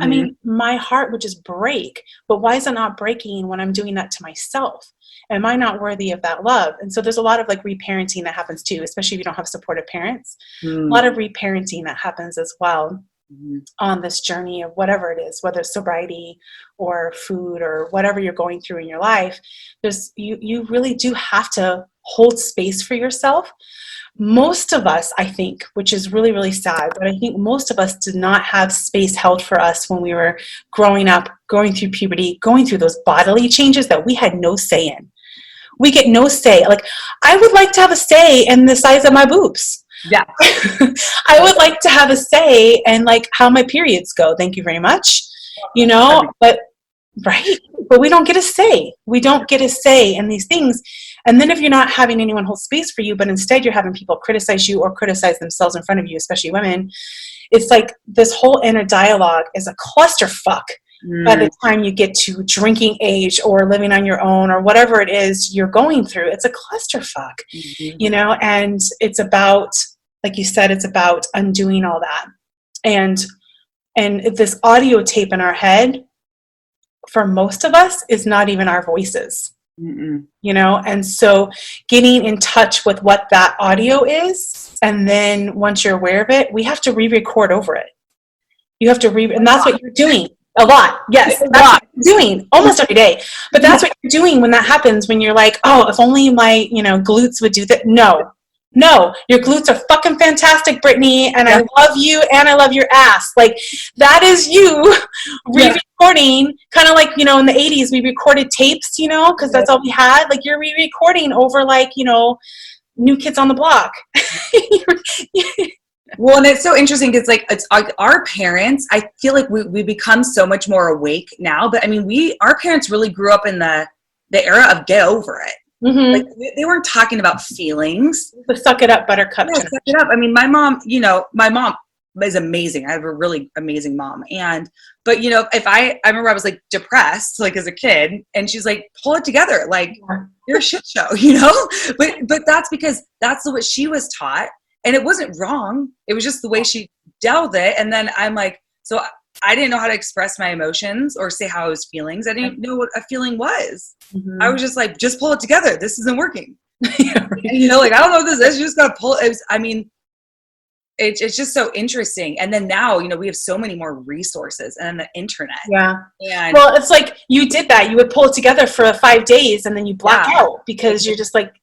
I mean, my heart would just break, but why is it not breaking when I'm doing that to myself? Am I not worthy of that love? And so there's a lot of like reparenting that happens too, especially if you don't have supportive parents. A lot of reparenting that happens as well on this journey of whatever it is, whether it's sobriety or food or whatever you're going through in your life. You really do have to hold space for yourself. Most of us, I think, which is really, really sad, but I think most of us did not have space held for us when we were growing up, going through puberty, going through those bodily changes that we had no say in. We get no say. Like, I would like to have a say in the size of my boobs. Yeah. I would like to have a say in like how my periods go. Thank you very much. But we don't get a say. We don't get a say in these things. And then if you're not having anyone hold space for you, but instead you're having people criticize you or criticize themselves in front of you, especially women, it's like this whole inner dialogue is a clusterfuck by the time you get to drinking age or living on your own or whatever it is you're going through. It's a clusterfuck, and it's about, like you said, it's about undoing all that. And this audio tape in our head, for most of us, is not even our voices. And so getting in touch with what that audio is, and then once you're aware of it, we have to re-record over it. You have to and that's what you're doing. A lot. Yes. That's what you're doing almost every day. But that's what you're doing when that happens, when you're like, oh, if only my, glutes would do that. No, your glutes are fucking fantastic, Brittany. And I love you. And I love your ass. Like, that is you re-recording, kind of like, in the 80s, we recorded tapes, because that's all we had. Like, you're re-recording over like, New Kids on the Block. Well, and it's so interesting because it's our parents, I feel like we become so much more awake now, but I mean, our parents really grew up in the era of get over it. Mm-hmm. Like they weren't talking about feelings. The suck it up, buttercup. Yeah, suck it up. I mean, my mom is amazing. I have a really amazing mom. But if I remember I was like depressed, like as a kid, and she's like, pull it together. Like you're a shit show, but that's because that's what she was taught. And it wasn't wrong. It was just the way she dealt it. And then I'm like, so I didn't know how to express my emotions or say how I was feeling. I didn't know what a feeling was. Mm-hmm. I was just like, just pull it together. This isn't working. And, like, I don't know what this is. You just got to pull it. It's just so interesting. And then now, we have so many more resources and the internet. Yeah. Well, it's like you did that. You would pull it together for 5 days and then you black out because you're just like,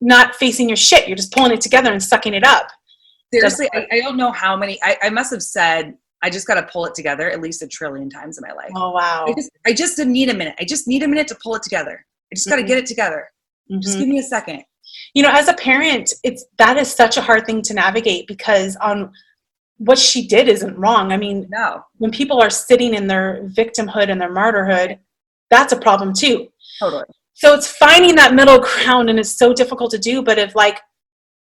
not facing your shit. You're just pulling it together and sucking it up. Seriously, I don't know how many. I must have said, I just got to pull it together at least 1 trillion times in my life. Oh, wow. I just need a minute. I just need a minute to pull it together. I just got to get it together. Mm-hmm. Just give me a second. As a parent, that is such a hard thing to navigate because what she did isn't wrong. I mean, when people are sitting in their victimhood and their martyrhood, that's a problem too. Totally. So it's finding that middle ground, and it's so difficult to do, but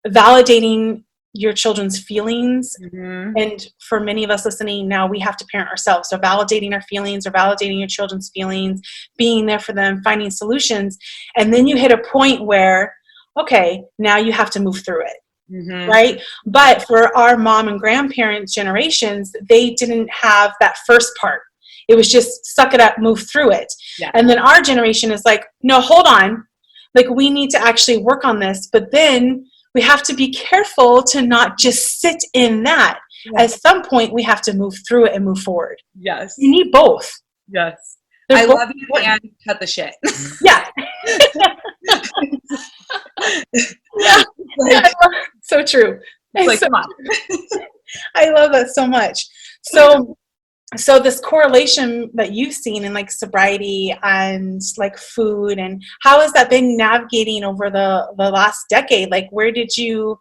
validating your children's feelings. Mm-hmm. And for many of us listening now, we have to parent ourselves. So validating our feelings or validating your children's feelings, being there for them, finding solutions. And then you hit a point where, okay, now you have to move through it. Mm-hmm. Right? But for our mom and grandparents' generations, they didn't have that first part. It was just suck it up, move through it. Yeah. And then our generation is like, no, hold on. Like, we need to actually work on this. But then we have to be careful to not just sit in that. Yes. At some point, we have to move through it and move forward. Yes. You need both. Yes. I love you and cut the shit. Yeah. Yeah. So true. Like, come on. I love that so much. So this correlation that you've seen in sobriety and food, and how has that been navigating over the last decade? Where did you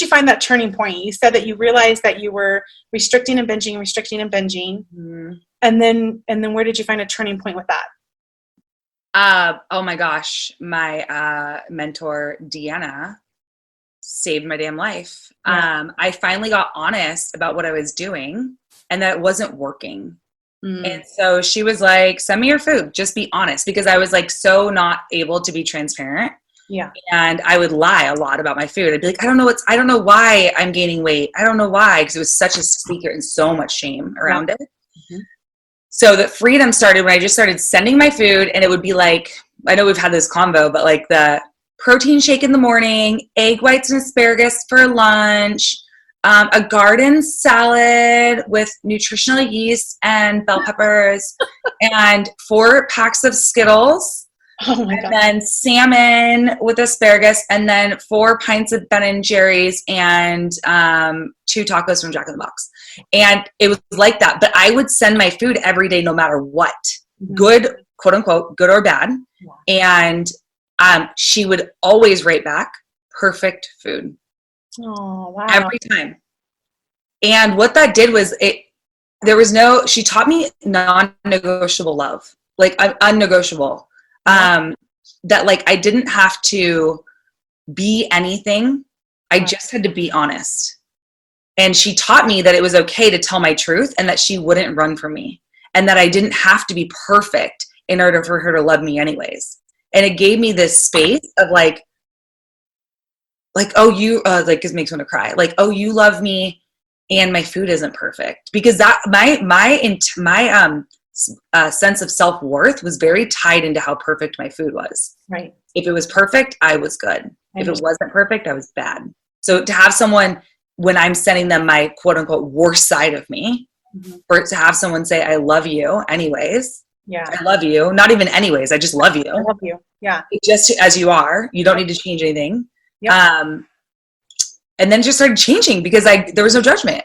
find that turning point? You said that you realized that you were restricting and binging. Mm-hmm. And then where did you find a turning point with that? Oh my gosh. My mentor, Deanna, saved my damn life. Yeah. I finally got honest about what I was doing and that it wasn't working. Mm. And so she was like, send me your food. Just be honest. Because I was so not able to be transparent. Yeah. And I would lie a lot about my food. I'd be like, I don't know why I'm gaining weight. I don't know why. Because it was such a secret and so much shame around it. Mm-hmm. So the freedom started when I just started sending my food, and it would be I know we've had this convo, but the protein shake in the morning, egg whites and asparagus for lunch, a garden salad with nutritional yeast and bell peppers, and 4 packs of Skittles. Oh my God. And then salmon with asparagus, and then 4 pints of Ben & Jerry's, and 2 tacos from Jack in the Box. And it was like that. But I would send my food every day no matter what. Mm-hmm. Good, quote unquote, good or bad. Yeah. And she would always write back, perfect food. Oh, wow. Every time. And what that did was she taught me non-negotiable love, unnegotiable. That I didn't have to be anything. I just had to be honest. And she taught me that it was okay to tell my truth and that she wouldn't run from me and that I didn't have to be perfect in order for her to love me anyways. And it gave me this space of oh, you, it makes me want to cry. Oh, you love me and my food isn't perfect, because that my sense of self-worth was very tied into how perfect my food was. Right. If it was perfect, I was good. If it wasn't perfect, I was bad. So to have someone, when I'm sending them my quote unquote worst side of me, for it to have someone say, I love you anyways. Yeah. I love you. Not even anyways. I just love you. I love you. Yeah. Just as you are. You don't need to change anything. Yep. And then just started changing because there was no judgment.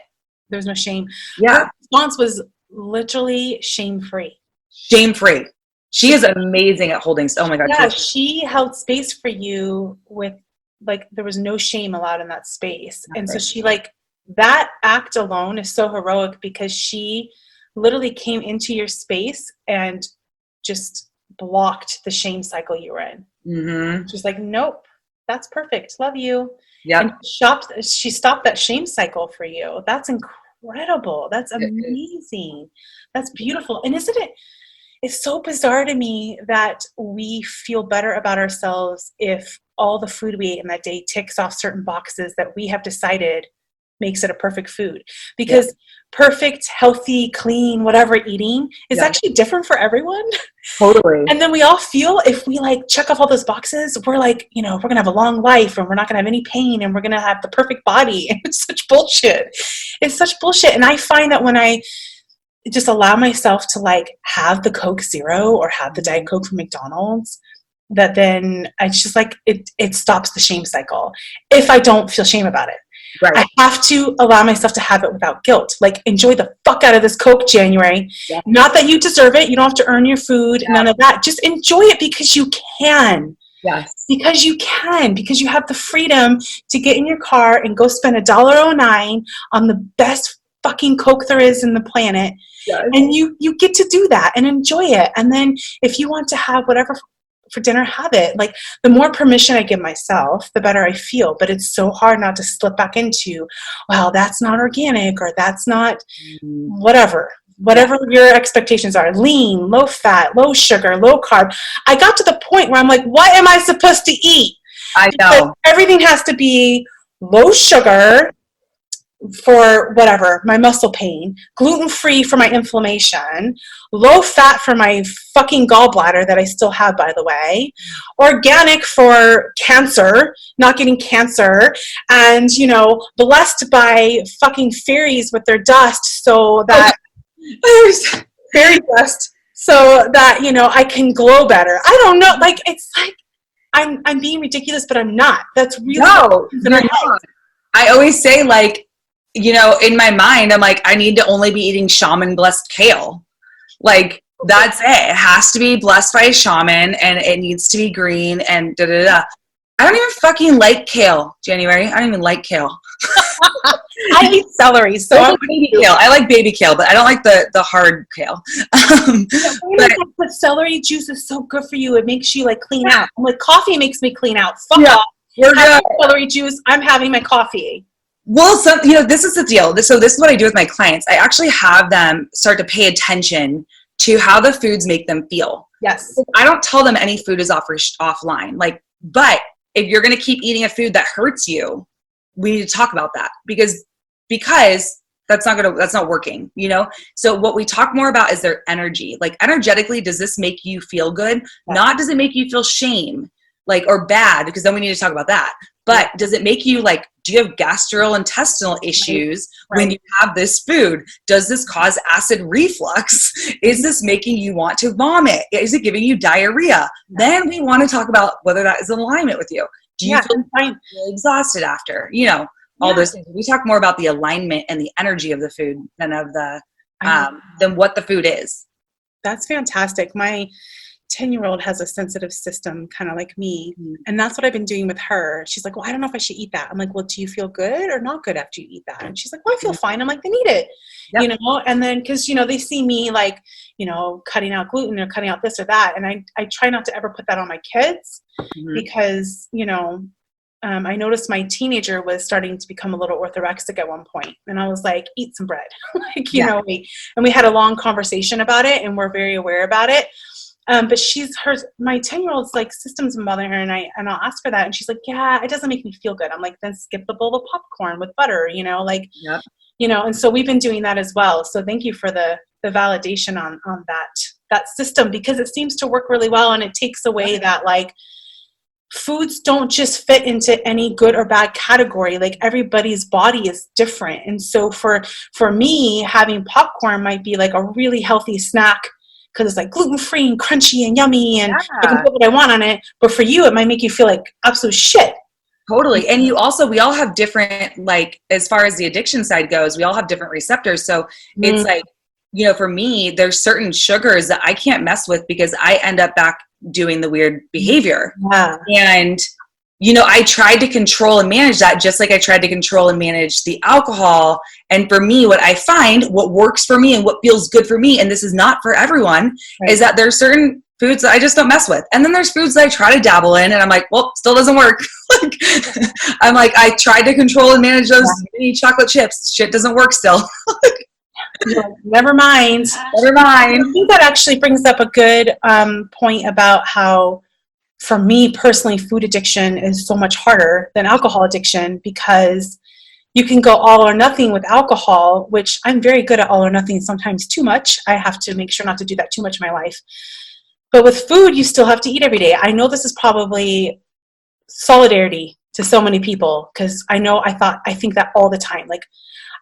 There was no shame. Yeah. Her response was literally shame-free. Shame-free. She is amazing at holding. Oh my God. Yeah, she held space for you with, like, there was no shame allowed in that space. And so she, like, that act alone is so heroic because she literally came into your space and just blocked the shame cycle you were in. Mm-hmm. She's like, nope, that's perfect. Love you. Yeah. And she stopped that shame cycle for you. That's incredible. That's amazing. That's beautiful. And isn't it? It's so bizarre to me that we feel better about ourselves if all the food we ate in that day ticks off certain boxes that we have decided makes it a perfect food. Because perfect, healthy, clean, whatever eating is actually different for everyone. Totally. And then we all feel if we like check off all those boxes, we're like, you know, we're going to have a long life and we're not going to have any pain and we're going to have the perfect body. And it's such bullshit. It's such bullshit. And I find that when I just allow myself to like have the Coke Zero or have the Diet Coke from McDonald's, that then it's just like, it stops the shame cycle if I don't feel shame about it. Right. I have to allow myself to have it without guilt. Like, enjoy the fuck out of this Coke, January. Yeah. Not that you deserve it. You don't have to earn your food. Yeah. None of that. Just enjoy it because you can. Yes. Because you can. Because you have the freedom to get in your car and go spend $1.09 on the best fucking Coke there is in the planet. Yes. And you get to do that and enjoy it. And then if you want to have whatever for dinner, have it. Like, the more permission I give myself, the better I feel. But it's so hard not to slip back into, well, that's not organic, or that's not whatever your expectations are. Lean, low fat, low sugar, low carb. I got to the point where I'm like, what am I supposed to eat? I know. Because everything has to be low sugar for whatever, my muscle pain, gluten-free for my inflammation, low fat for my fucking gallbladder that I still have, by the way, organic for cancer, not getting cancer, and, you know, blessed by fucking fairies with their dust so that, fairy dust, so that, you know, I can glow better. I don't know, like, it's like, I'm being ridiculous, but I'm not. That's really no, you're not. I always say, like, you know, in my mind, I'm like, I need to only be eating shaman blessed kale. Like, that's it. It has to be blessed by a shaman and it needs to be green and da da da. I don't even fucking like kale, January. I don't even like kale. I eat celery, so I like baby kale. I like baby kale, but I don't like the hard kale. But celery juice is so good for you. It makes you like clean out. I'm like, coffee makes me clean out. Fuck off. We're good. Celery juice. I'm having my coffee. Well, you know, this is the deal. So this is what I do with my clients. I actually have them start to pay attention to how the foods make them feel. Yes. I don't tell them any food is offline. Like, but if you're going to keep eating a food that hurts you, we need to talk about that because that's not working, you know? So what we talk more about is their energy. Like, energetically, does this make you feel good? Yeah. Not does it make you feel shame, like, or bad, because then we need to talk about that. But does it make you, like, do you have gastrointestinal issues when you have this food? Does this cause acid reflux? Is this making you want to vomit? Is it giving you diarrhea? Then we want to talk about whether that is in alignment with you. Do you feel exhausted after? You know, all those things. We talk more about the alignment and the energy of the food than of the than what the food is. That's fantastic. My 10-year-old has a sensitive system, kind of like me. Mm-hmm. And that's what I've been doing with her. She's like, well, I don't know if I should eat that. I'm like, well, do you feel good or not good after you eat that? And she's like, well, I feel fine. I'm like, then eat it, you know? And then, cause you know, they see me like, you know, cutting out gluten or cutting out this or that. And I try not to ever put that on my kids because, you know, I noticed my teenager was starting to become a little orthorexic at one point. And I was like, eat some bread, like, you know, and we had a long conversation about it and we're very aware about it. But my 10-year-old's like systems bothering her, and I'll ask her that, and she's like, yeah, it doesn't make me feel good. I'm like, then skip the bowl of popcorn with butter, you know, like, you know, and so we've been doing that as well. So thank you for the validation on that system, because it seems to work really well, and it takes away that, like, foods don't just fit into any good or bad category. Like everybody's body is different. And so for me, having popcorn might be like a really healthy snack because it's like gluten-free and crunchy and yummy and I can put what I want on it. But for you, it might make you feel like absolute shit. Totally. And we all have different, like, as far as the addiction side goes, we all have different receptors. So it's like, for me, there's certain sugars that I can't mess with because I end up back doing the weird behavior. Yeah. And, I tried to control and manage that just like I tried to control and manage the alcohol. And for me, what I find, what works for me and what feels good for me, and this is not for everyone, is that there's certain foods that I just don't mess with. And then there's foods that I try to dabble in and I'm like, well, still doesn't work. I'm like, I tried to control and manage those mini chocolate chips. Shit doesn't work still. Never mind. I think that actually brings up a good point about how, for me personally, food addiction is so much harder than alcohol addiction because you can go all or nothing with alcohol, which I'm very good at all or nothing, sometimes too much. I have to make sure not to do that too much in my life. But with food, you still have to eat every day. I know this is probably solidarity to so many people because I think that all the time. Like,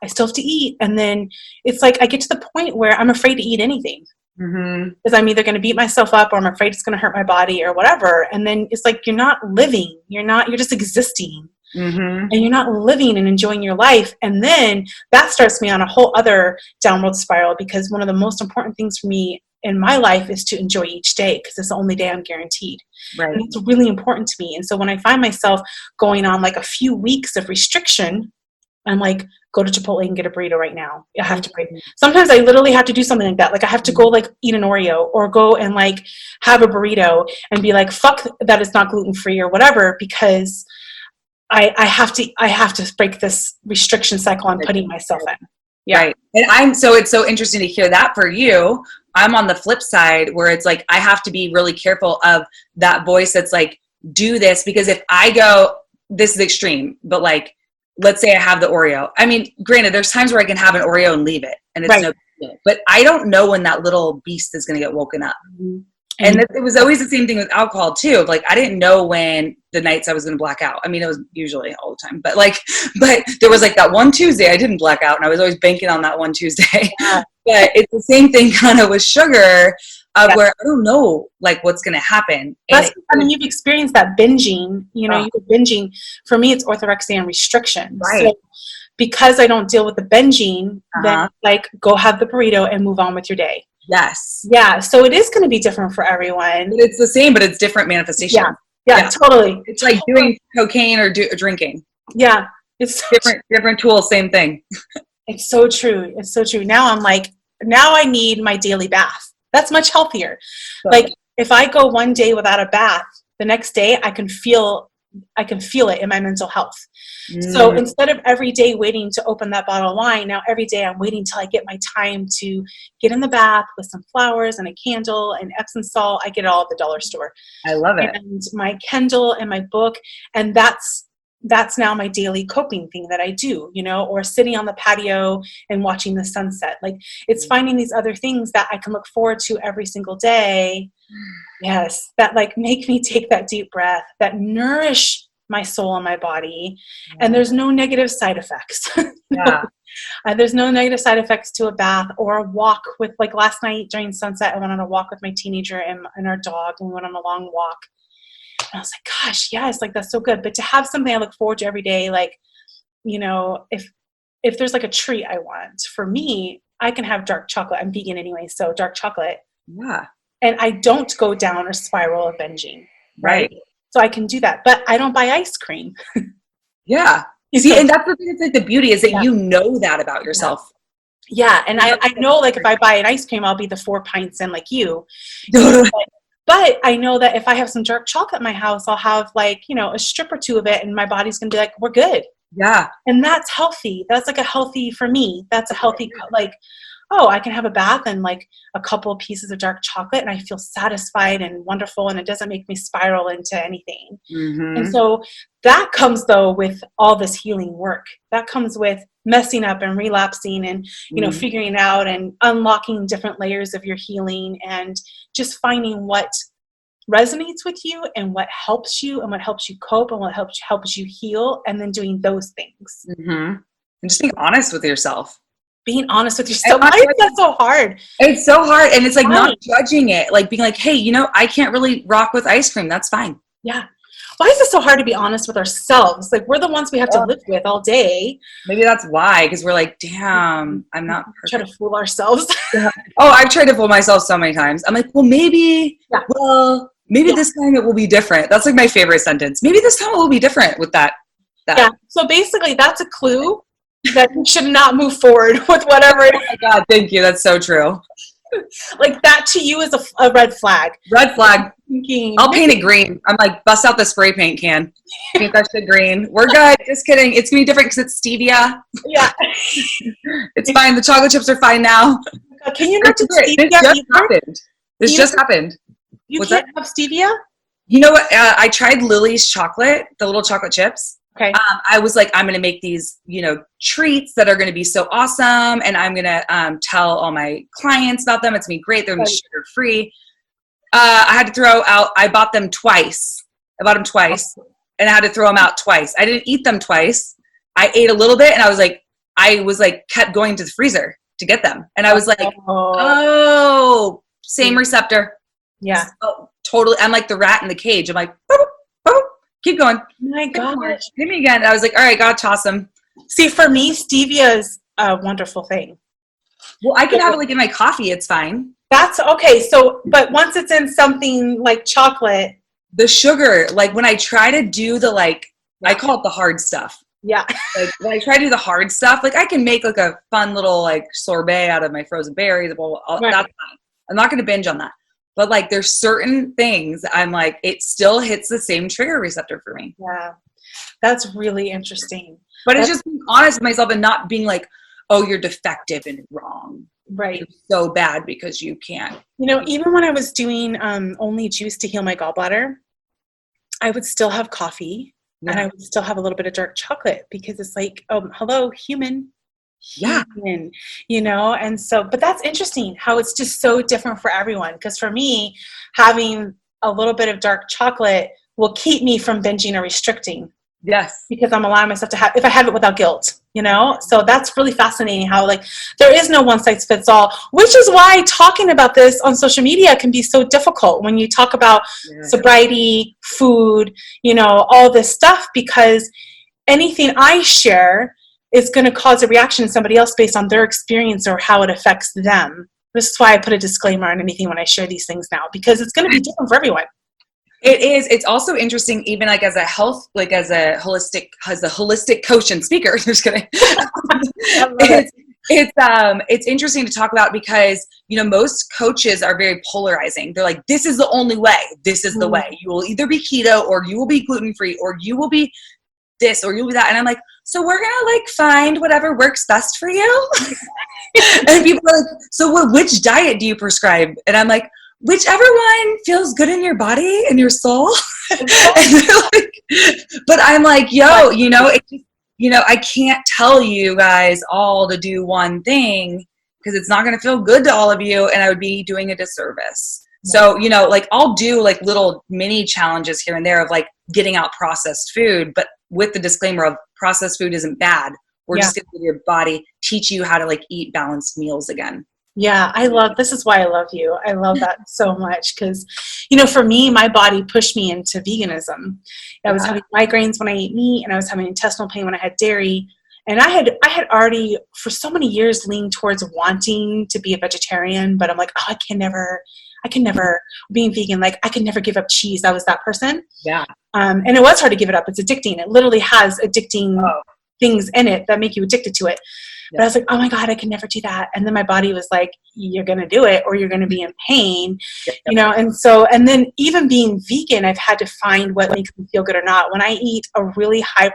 I still have to eat. And then it's like I get to the point where I'm afraid to eat anything because I'm either going to beat myself up or I'm afraid it's going to hurt my body or whatever. And then it's like you're not living. You're just existing. And you're not living and enjoying your life. And then that starts me on a whole other downward spiral because one of the most important things for me in my life is to enjoy each day because it's the only day I'm guaranteed. Right. And it's really important to me. And so when I find myself going on like a few weeks of restriction, I'm like, go to Chipotle and get a burrito right now. I have to break. Sometimes I literally have to do something like that. Like I have to go like eat an Oreo or go and like have a burrito and be like, fuck that it's not gluten-free or whatever, because I have to break this restriction cycle I'm putting myself in. Yeah. Right. And it's so interesting to hear that for you. I'm on the flip side where it's like, I have to be really careful of that voice that's like, do this, because if I go, this is extreme, but like, let's say I have the Oreo. I mean, granted, there's times where I can have an Oreo and leave it and it's no big deal, but I don't know when that little beast is going to get woken up. And it was always the same thing with alcohol too. Like I didn't know when the nights I was going to black out. I mean, it was usually all the time, but there was like that one Tuesday I didn't black out and I was always banking on that one Tuesday. Yeah. But it's the same thing kind of with sugar where I don't know like what's going to happen. You've experienced that binging, you're binging. For me, it's orthorexia and restriction. Right. So because I don't deal with the binging, then like go have the burrito and move on with your day. Yes. Yeah. So it is going to be different for everyone. But it's the same, but it's different manifestation. Yeah, totally. It's like doing cocaine or drinking. Yeah. It's different tools, same thing. It's so true. It's so true. Now I'm like, now I need my daily bath. That's much healthier. Totally. Like if I go one day without a bath, the next day I can feel it in my mental health. So instead of every day waiting to open that bottle of wine, now every day I'm waiting till I get my time to get in the bath with some flowers and a candle and Epsom salt. I get it all at the dollar store. I love it. And my Kindle and my book. And that's now my daily coping thing that I do, or sitting on the patio and watching the sunset. Like it's finding these other things that I can look forward to every single day. Yes. That like make me take that deep breath, that nourish my soul and my body. And there's no negative side effects. There's no negative side effects to a bath or a walk with, like last night during sunset, I went on a walk with my teenager and our dog, and we went on a long walk. And I was like, gosh, yes, like that's so good. But to have something I look forward to every day, like, if there's like a treat I want, for me, I can have dark chocolate. I'm vegan anyway, so dark chocolate. Yeah. And I don't go down a spiral of binging. Right. So I can do that. But I don't buy ice cream. Yeah. You see, and that's the thing, it's like the beauty is that you know that about yourself. Yeah. And I know like if I buy an ice cream, I'll be the 4 pints in like you. But I know that if I have some dark chocolate in my house, I'll have like, a strip or two of it and my body's going to be like, we're good. Yeah. And that's healthy. That's like a healthy, for me, that's a healthy, like, oh, I can have a bath and like a couple of pieces of dark chocolate and I feel satisfied and wonderful and it doesn't make me spiral into anything. And so that comes though with all this healing work. That comes with messing up and relapsing and, figuring out and unlocking different layers of your healing and just finding what resonates with you and what helps you cope and what helps you heal, and then doing those things. And just being honest with yourself. Being honest with yourself. Why is that so hard? It's so hard. And it's like not judging it, like being like, hey, I can't really rock with ice cream. That's fine. Yeah. Why is it so hard to be honest with ourselves? Like, we're the ones we have to live with all day. Maybe that's why, because we're like, damn, I'm not perfect. Try to fool ourselves. I've tried to fool myself so many times. I'm like, well, maybe this time it will be different. That's like my favorite sentence. Maybe this time it will be different with that. Yeah. So basically, that's a clue that you should not move forward with whatever it is. Oh my God, thank you. That's so true. Like, that to you is a red flag. Red flag. I'll paint it green. I'm like, bust out the spray paint can. Paint that shit green. We're good. Just kidding. It's going to be different because it's stevia. Yeah. It's fine. The chocolate chips are fine now. Can you not do stevia? This just happened. You can't have stevia? You know what? I tried Lily's chocolate, the little chocolate chips. Okay. I was like, I'm going to make these, treats that are going to be so awesome. And I'm going to tell all my clients about them. It's going to be great. They're going to be sugar free. I had to throw out, I bought them twice. And I had to throw them out twice. I didn't eat them twice. I ate a little bit and I was like, kept going to the freezer to get them. And I was like, same receptor. Yeah. So, totally. I'm like the rat in the cage. I'm like, boop, boop, keep going. My gosh. Hit me again. I was like, all right, gotta toss them. See, for me, stevia is a wonderful thing. Well, I can have it like in my coffee. It's fine. That's okay. So, but once it's in something like chocolate. The sugar, like when I try to do I call it the hard stuff. Yeah. Like when I try to do the hard stuff, like I can make like a fun little like sorbet out of my frozen berries. Well, that's fine. I'm not going to binge on that. But like there's certain things I'm like, it still hits the same trigger receptor for me. Yeah. That's really interesting. But it's just being honest with myself and not being like, oh, you're defective and wrong. Right. You're so bad because you can't. Even when I was doing only juice to heal my gallbladder, I would still have coffee and I would still have a little bit of dark chocolate because it's like, hello, human. Yeah. Human, and so, but that's interesting how it's just so different for everyone. Because for me, having a little bit of dark chocolate will keep me from binging or restricting. Yes. Because I'm allowing myself to if I have it without guilt, So that's really fascinating how there is no one size fits all, which is why talking about this on social media can be so difficult when you talk about sobriety, food, all this stuff, because anything I share is going to cause a reaction in somebody else based on their experience or how it affects them. This is why I put a disclaimer on anything when I share these things now, because it's going to be different for everyone. It is. It's also interesting, even like as a holistic coach and speaker. Just kidding. It's interesting to talk about because, most coaches are very polarizing. They're like, this is the only way. This is the way. You will either be keto or you will be gluten-free or you will be this or you'll be that. And I'm like, so we're going to find whatever works best for you. And people are like, so which diet do you prescribe? And I'm like, whichever one feels good in your body and your soul. And but I'm like, I can't tell you guys all to do one thing because it's not going to feel good to all of you. And I would be doing a disservice. So, I'll do little mini challenges here and there of getting out processed food, but with the disclaimer of processed food isn't bad. We're just going to give your body, teach you how to eat balanced meals again. Yeah, this is why I love you. I love that so much because, for me, my body pushed me into veganism. I was having migraines when I ate meat and I was having intestinal pain when I had dairy. And I had already for so many years leaned towards wanting to be a vegetarian, but I'm like, I can never being vegan. I can never give up cheese. I was that person. Yeah. And it was hard to give it up. It's addicting. It literally has addicting things in it that make you addicted to it. But I was like, oh my God, I can never do that. And then my body was like, you're going to do it or you're going to be in pain, and then even being vegan, I've had to find what makes me feel good or not. When I eat a really when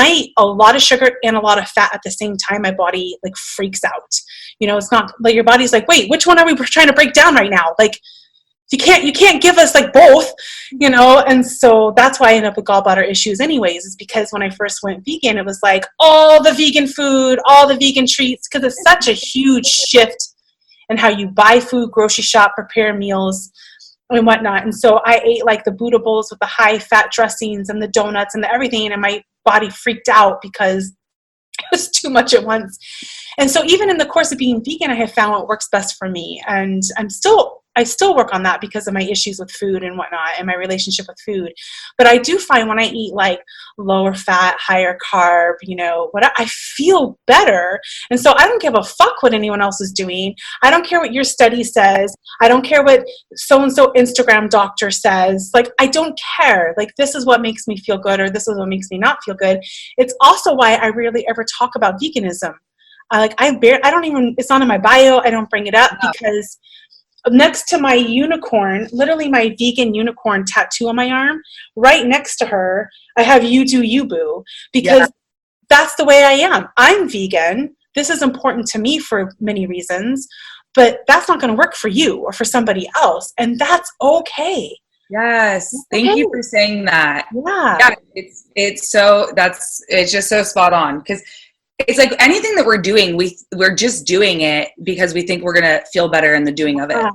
I eat a lot of sugar and a lot of fat at the same time, my body freaks out. It's not your body's like, wait, which one are we trying to break down right now? You can't give us both, and so that's why I ended up with gallbladder issues anyways, is because when I first went vegan, it was all the vegan food, all the vegan treats, because it's such a huge shift and how you buy food, grocery shop, prepare meals, and whatnot. And so I ate like the Buddha bowls with the high fat dressings and the donuts and the everything, and my body freaked out because it was too much at once. And so even in the course of being vegan, I have found what works best for me. And I still work on that because of my issues with food and whatnot and my relationship with food. But I do find when I eat like lower fat, higher carb, I feel better. And so I don't give a fuck what anyone else is doing. I don't care what your study says. I don't care what so-and-so Instagram doctor says. Like, I don't care. Like, this is what makes me feel good, or this is what makes me not feel good. It's also why I rarely ever talk about veganism. It's not in my bio. I don't bring it up because next to my unicorn, literally my vegan unicorn tattoo on my arm, right next to her, I have "You Do You Boo," because that's the way I am. I'm vegan. This is important to me for many reasons, but that's not going to work for you or for somebody else. And that's okay. Yes. Thank you for saying that. Yeah. It's just so spot on, because it's like anything that we're doing, we're just doing it because we think we're going to feel better in the doing of it. Yeah.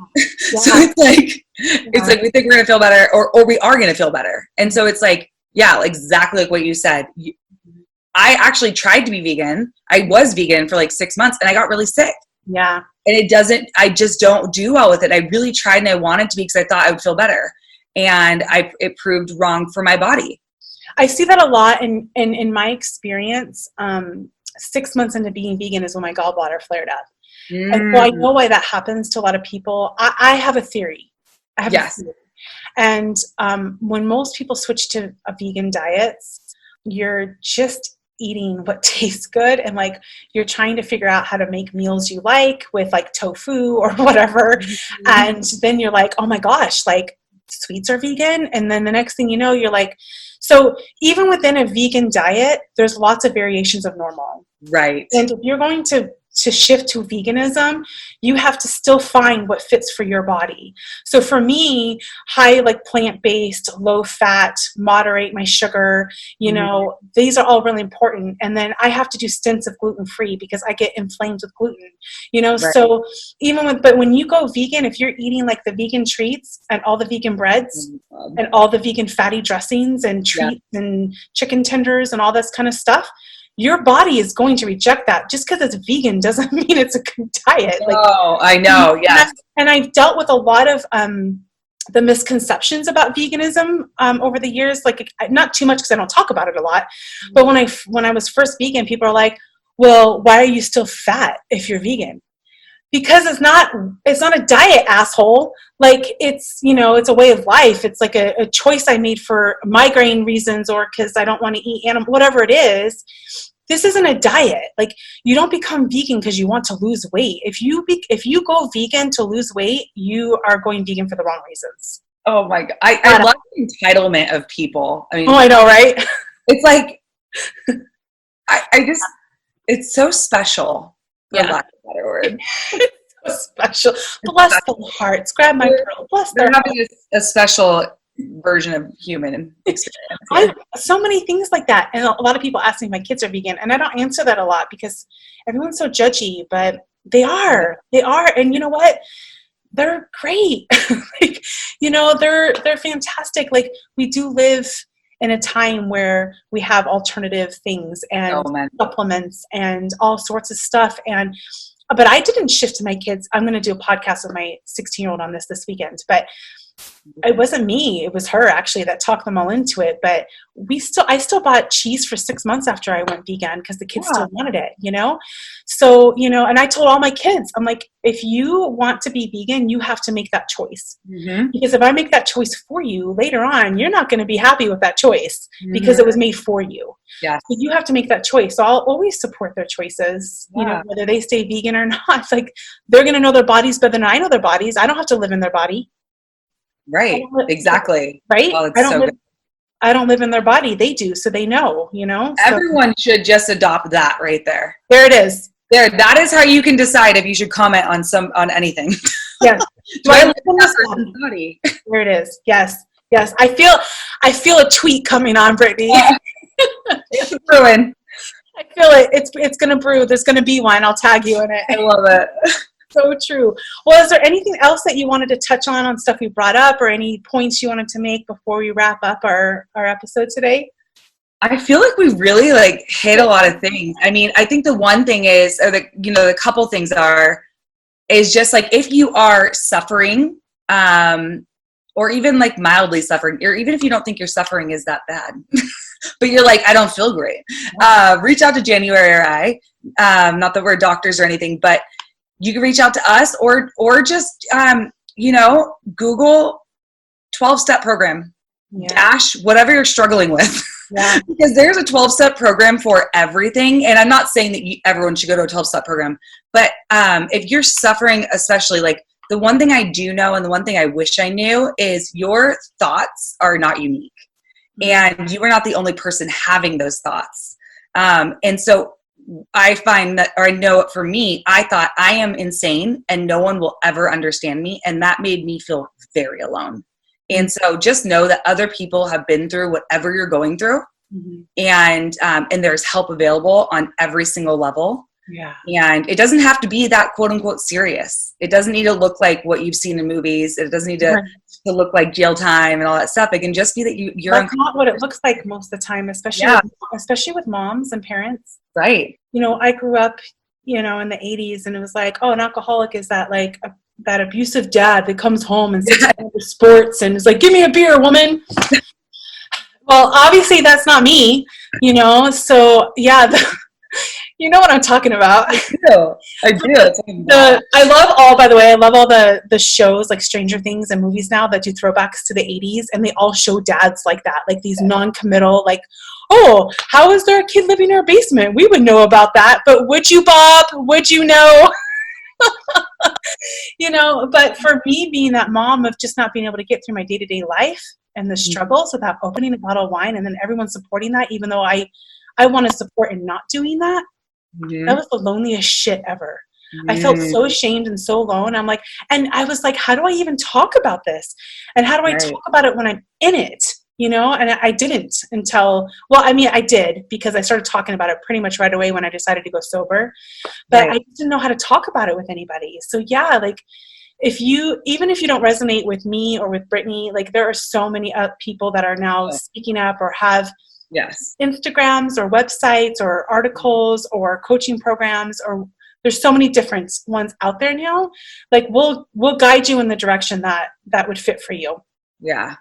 So it's like we think we're going to feel better or we are going to feel better. And so it's like, exactly like what you said. I actually tried to be vegan. I was vegan for like 6 months and I got really sick. Yeah. And I just don't do well with it. I really tried and I wanted to be because I thought I would feel better. And it proved wrong for my body. I see that a lot in my experience. 6 months into being vegan is when my gallbladder flared up. And so I know why that happens to a lot of people. I have a theory. A theory. And when most people switch to a vegan diets, you're just eating what tastes good, and like you're trying to figure out how to make meals you like with like tofu or whatever. And then you're like, oh my gosh, like sweets are vegan. And then the next thing you know, you're like, so even within a vegan diet, there's lots of variations of normal. Right. And if you're going to shift to veganism, you have to still find what fits for your body. So for me, high like plant-based, low fat, moderate my sugar, these are all really important. And then I have to do stints of gluten-free because I get inflamed with gluten, Right. So but when you go vegan, if you're eating like the vegan treats and all the vegan breads and all the vegan fatty dressings and treats and chicken tenders and all this kind of stuff, your body is going to reject that. Just because it's vegan doesn't mean it's a good diet. I know. Yes. And I've dealt with a lot of the misconceptions about veganism over the years. Like, not too much because I don't talk about it a lot. But when I was first vegan, people are like, "Well, why are you still fat if you're vegan?" Because it's not a diet, asshole. Like, it's a way of life. It's like a choice I made for migraine reasons or because I don't want to eat animal, whatever it is. This isn't a diet. Like, you don't become vegan because you want to lose weight. If you go vegan to lose weight, you are going vegan for the wrong reasons. Oh my God. I love the entitlement of people. I mean, I know, right? It's like, it's so special. For lack of a better word. So special. Bless their hearts. Grab my pearl. Bless their hearts. They're having a special version of human experience. So many things like that. And a lot of people ask me if my kids are vegan. And I don't answer that a lot because everyone's so judgy, but they are. They are. And you know what? They're great. They're fantastic. Like, we do live in a time where we have alternative things and supplements and all sorts of stuff. But I didn't shift to my kids. I'm going to do a podcast with my 16-year-old on this weekend, but it wasn't me. It was her actually that talked them all into it. But I still bought cheese for 6 months after I went vegan because the kids still wanted it, So, and I told all my kids, I'm like, if you want to be vegan, you have to make that choice. Mm-hmm. Because if I make that choice for you later on, you're not going to be happy with that choice because it was made for you. Yeah. So you have to make that choice. So I'll always support their choices, whether they stay vegan or not. Like, they're going to know their bodies better than I know their bodies. I don't have to live in their body. Right. Exactly. Right. Oh, I don't live in their body. They do. So they know, Everyone should just adopt that right there. There it is. There. That is how you can decide if you should comment on anything. Yes. Do I live in that person's body? There it is. Yes. Yes. I feel a tweet coming on, Brittany. It's brewing. I feel it. It's going to brew. There's going to be one. I'll tag you in it. I love it. So true. Well, is there anything else that you wanted to touch on stuff we brought up, or any points you wanted to make before we wrap up our episode today? I feel like we really like hit a lot of things. I mean, I think the one thing is, or the couple things is just like, if you are suffering, or even like mildly suffering, or even if you don't think your suffering is that bad, but you're like, I don't feel great. Reach out to January or I, not that we're doctors or anything, but you can reach out to us, or just, Google 12-step program, dash whatever you're struggling with. Yeah. Because there's a 12-step program for everything. And I'm not saying that everyone should go to a 12-step program, but if you're suffering, especially, like, the one thing I do know, and the one thing I wish I knew, is your thoughts are not unique. And you are not the only person having those thoughts. And so I find that, or I know it for me, I thought I am insane and no one will ever understand me. And that made me feel very alone. And so just know that other people have been through whatever you're going through. And there's help available on every single level. Yeah. And it doesn't have to be that quote unquote serious. It doesn't need to look like what you've seen in movies. It doesn't need to look like jail time and all that stuff. It can just be that you're That's not what it looks like most of the time, especially with moms and parents. Right. I grew up, in the 80s, and it was like, oh, an alcoholic is that like that abusive dad that comes home and sits down with sports and is like, give me a beer, woman. Well, obviously that's not me, so yeah. You know what I'm talking about. I do. I love all the shows like Stranger Things and movies now that do throwbacks to the 80s, and they all show dads like that, like these non-committal, like, oh, how is there a kid living in our basement? We would know about that, but would you, Bob? Would you know? But for me, being that mom of just not being able to get through my day-to-day life and the struggles without opening a bottle of wine, and then everyone supporting that, even though I want to support in not doing that. That was the loneliest shit ever. I felt so ashamed and so alone. I'm like, and I was like, how do I even talk about this? And how do I talk about it when I'm in it? And I didn't until, I did, because I started talking about it pretty much right away when I decided to go sober, but I didn't know how to talk about it with anybody. So yeah, like even if you don't resonate with me or with Brittany, like there are so many people that are now speaking up or have Instagrams or websites or articles or coaching programs, or there's so many different ones out there now. Like we'll guide you in the direction that would fit for you. Yeah.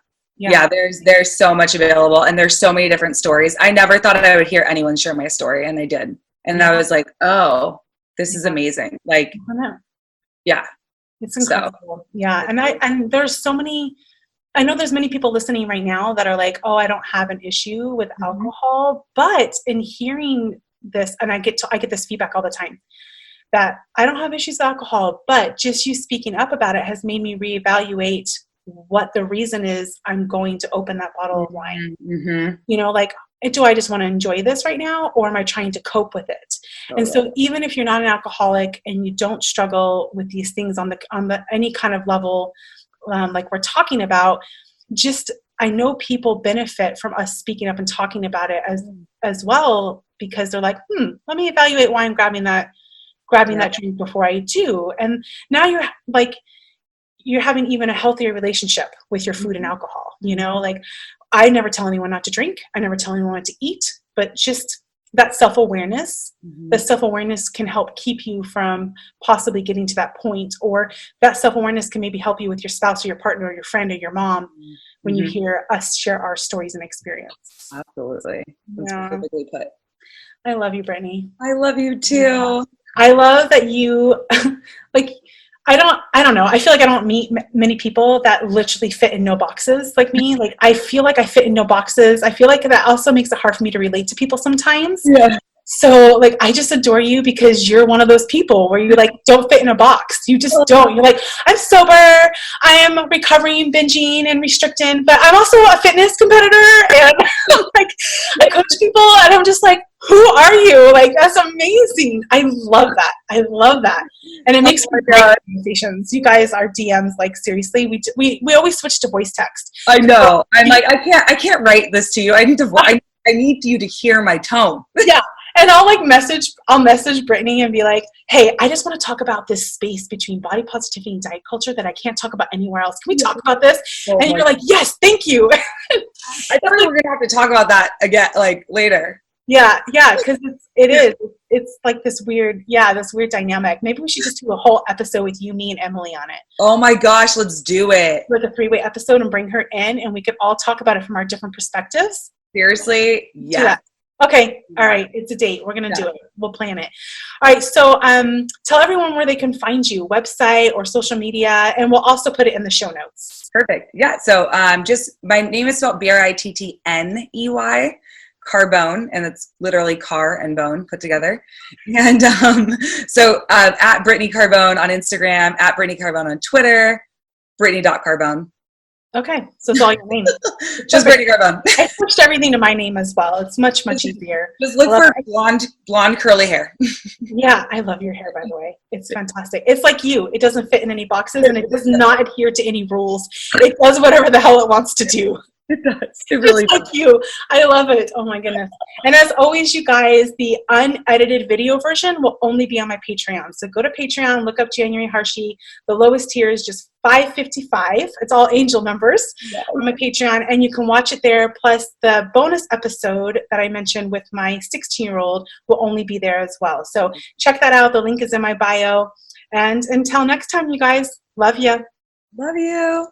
There's so much available, and there's so many different stories. I never thought I would hear anyone share my story, and I did. And I was like, oh, this is amazing. Like, I know. Yeah. It's incredible. So, yeah. And there's so many, I know there's many people listening right now that are like, oh, I don't have an issue with alcohol, but in hearing this, and I get this feedback all the time, that I don't have issues with alcohol, but just you speaking up about it has made me reevaluate what the reason is I'm going to open that bottle of wine. Like, do I just want to enjoy this right now, or am I trying to cope with it? And so even if you're not an alcoholic and you don't struggle with these things on the any kind of level, like we're talking about, just I know people benefit from us speaking up and talking about it as well, because they're like, let me evaluate why I'm grabbing that drink before I do. And now you're having even a healthier relationship with your food and alcohol. Like I never tell anyone not to drink. I never tell anyone what to eat, but just that self-awareness, the self-awareness can help keep you from possibly getting to that point, or that self-awareness can maybe help you with your spouse or your partner or your friend or your mom when you hear us share our stories and experience. Absolutely. That's perfectly put. I love you, Brittany. I love you too. Yeah. I love that you I don't know. I feel like I don't meet many people that literally fit in no boxes like me. Like I feel like I fit in no boxes. I feel like that also makes it hard for me to relate to people sometimes. Yeah. So like, I just adore you because you're one of those people where you like don't fit in a box. You just don't. You're like, I'm sober. I am recovering, binging, and restricting, but I'm also a fitness competitor, and like I coach people, and I'm just like, who are you? Like that's amazing. I love that. And it makes for great conversations. You guys are DMs, like seriously. We always switch to voice text. I know. I'm like, I can't write this to you. I need you to hear my tone. Yeah. And I'll message Brittany and be like, hey, I just want to talk about this space between body positivity and diet culture that I can't talk about anywhere else. Can we talk about this? And you're like, yes, thank you. I thought we were going to have to talk about that again, like later. Yeah, because it's like this weird dynamic. Maybe we should just do a whole episode with you, me, and Emily on it. Oh my gosh, let's do it. Like a 3-way episode and bring her in, and we could all talk about it from our different perspectives. Seriously? Yeah. Okay. All right. It's a date. We're going to do it. We'll plan it. All right. So tell everyone where they can find you, website or social media, and we'll also put it in the show notes. Perfect. Yeah. So just my name is spelled Brittney Carbone, and it's literally car and bone put together. And so at Brittany Carbone on Instagram, at Brittany Carbone on Twitter, Brittany.Carbone. Okay, so it's all your name. Just Brittany Carbone. I switched everything to my name as well. It's much, much easier. Just look for blonde curly hair. Yeah, I love your hair, by the way. It's fantastic. It's like you. It doesn't fit in any boxes, and it does not adhere to any rules. It does whatever the hell it wants to do. It does. It really does. Like you. I love it. Oh my goodness. And as always, you guys, the unedited video version will only be on my Patreon. So go to Patreon, look up January Harshi. The lowest tier is just $5.55. It's all angel numbers on my Patreon, and you can watch it there. Plus the bonus episode that I mentioned with my 16-year-old will only be there as well. So check that out. The link is in my bio. And until next time, you guys, love you. Love you.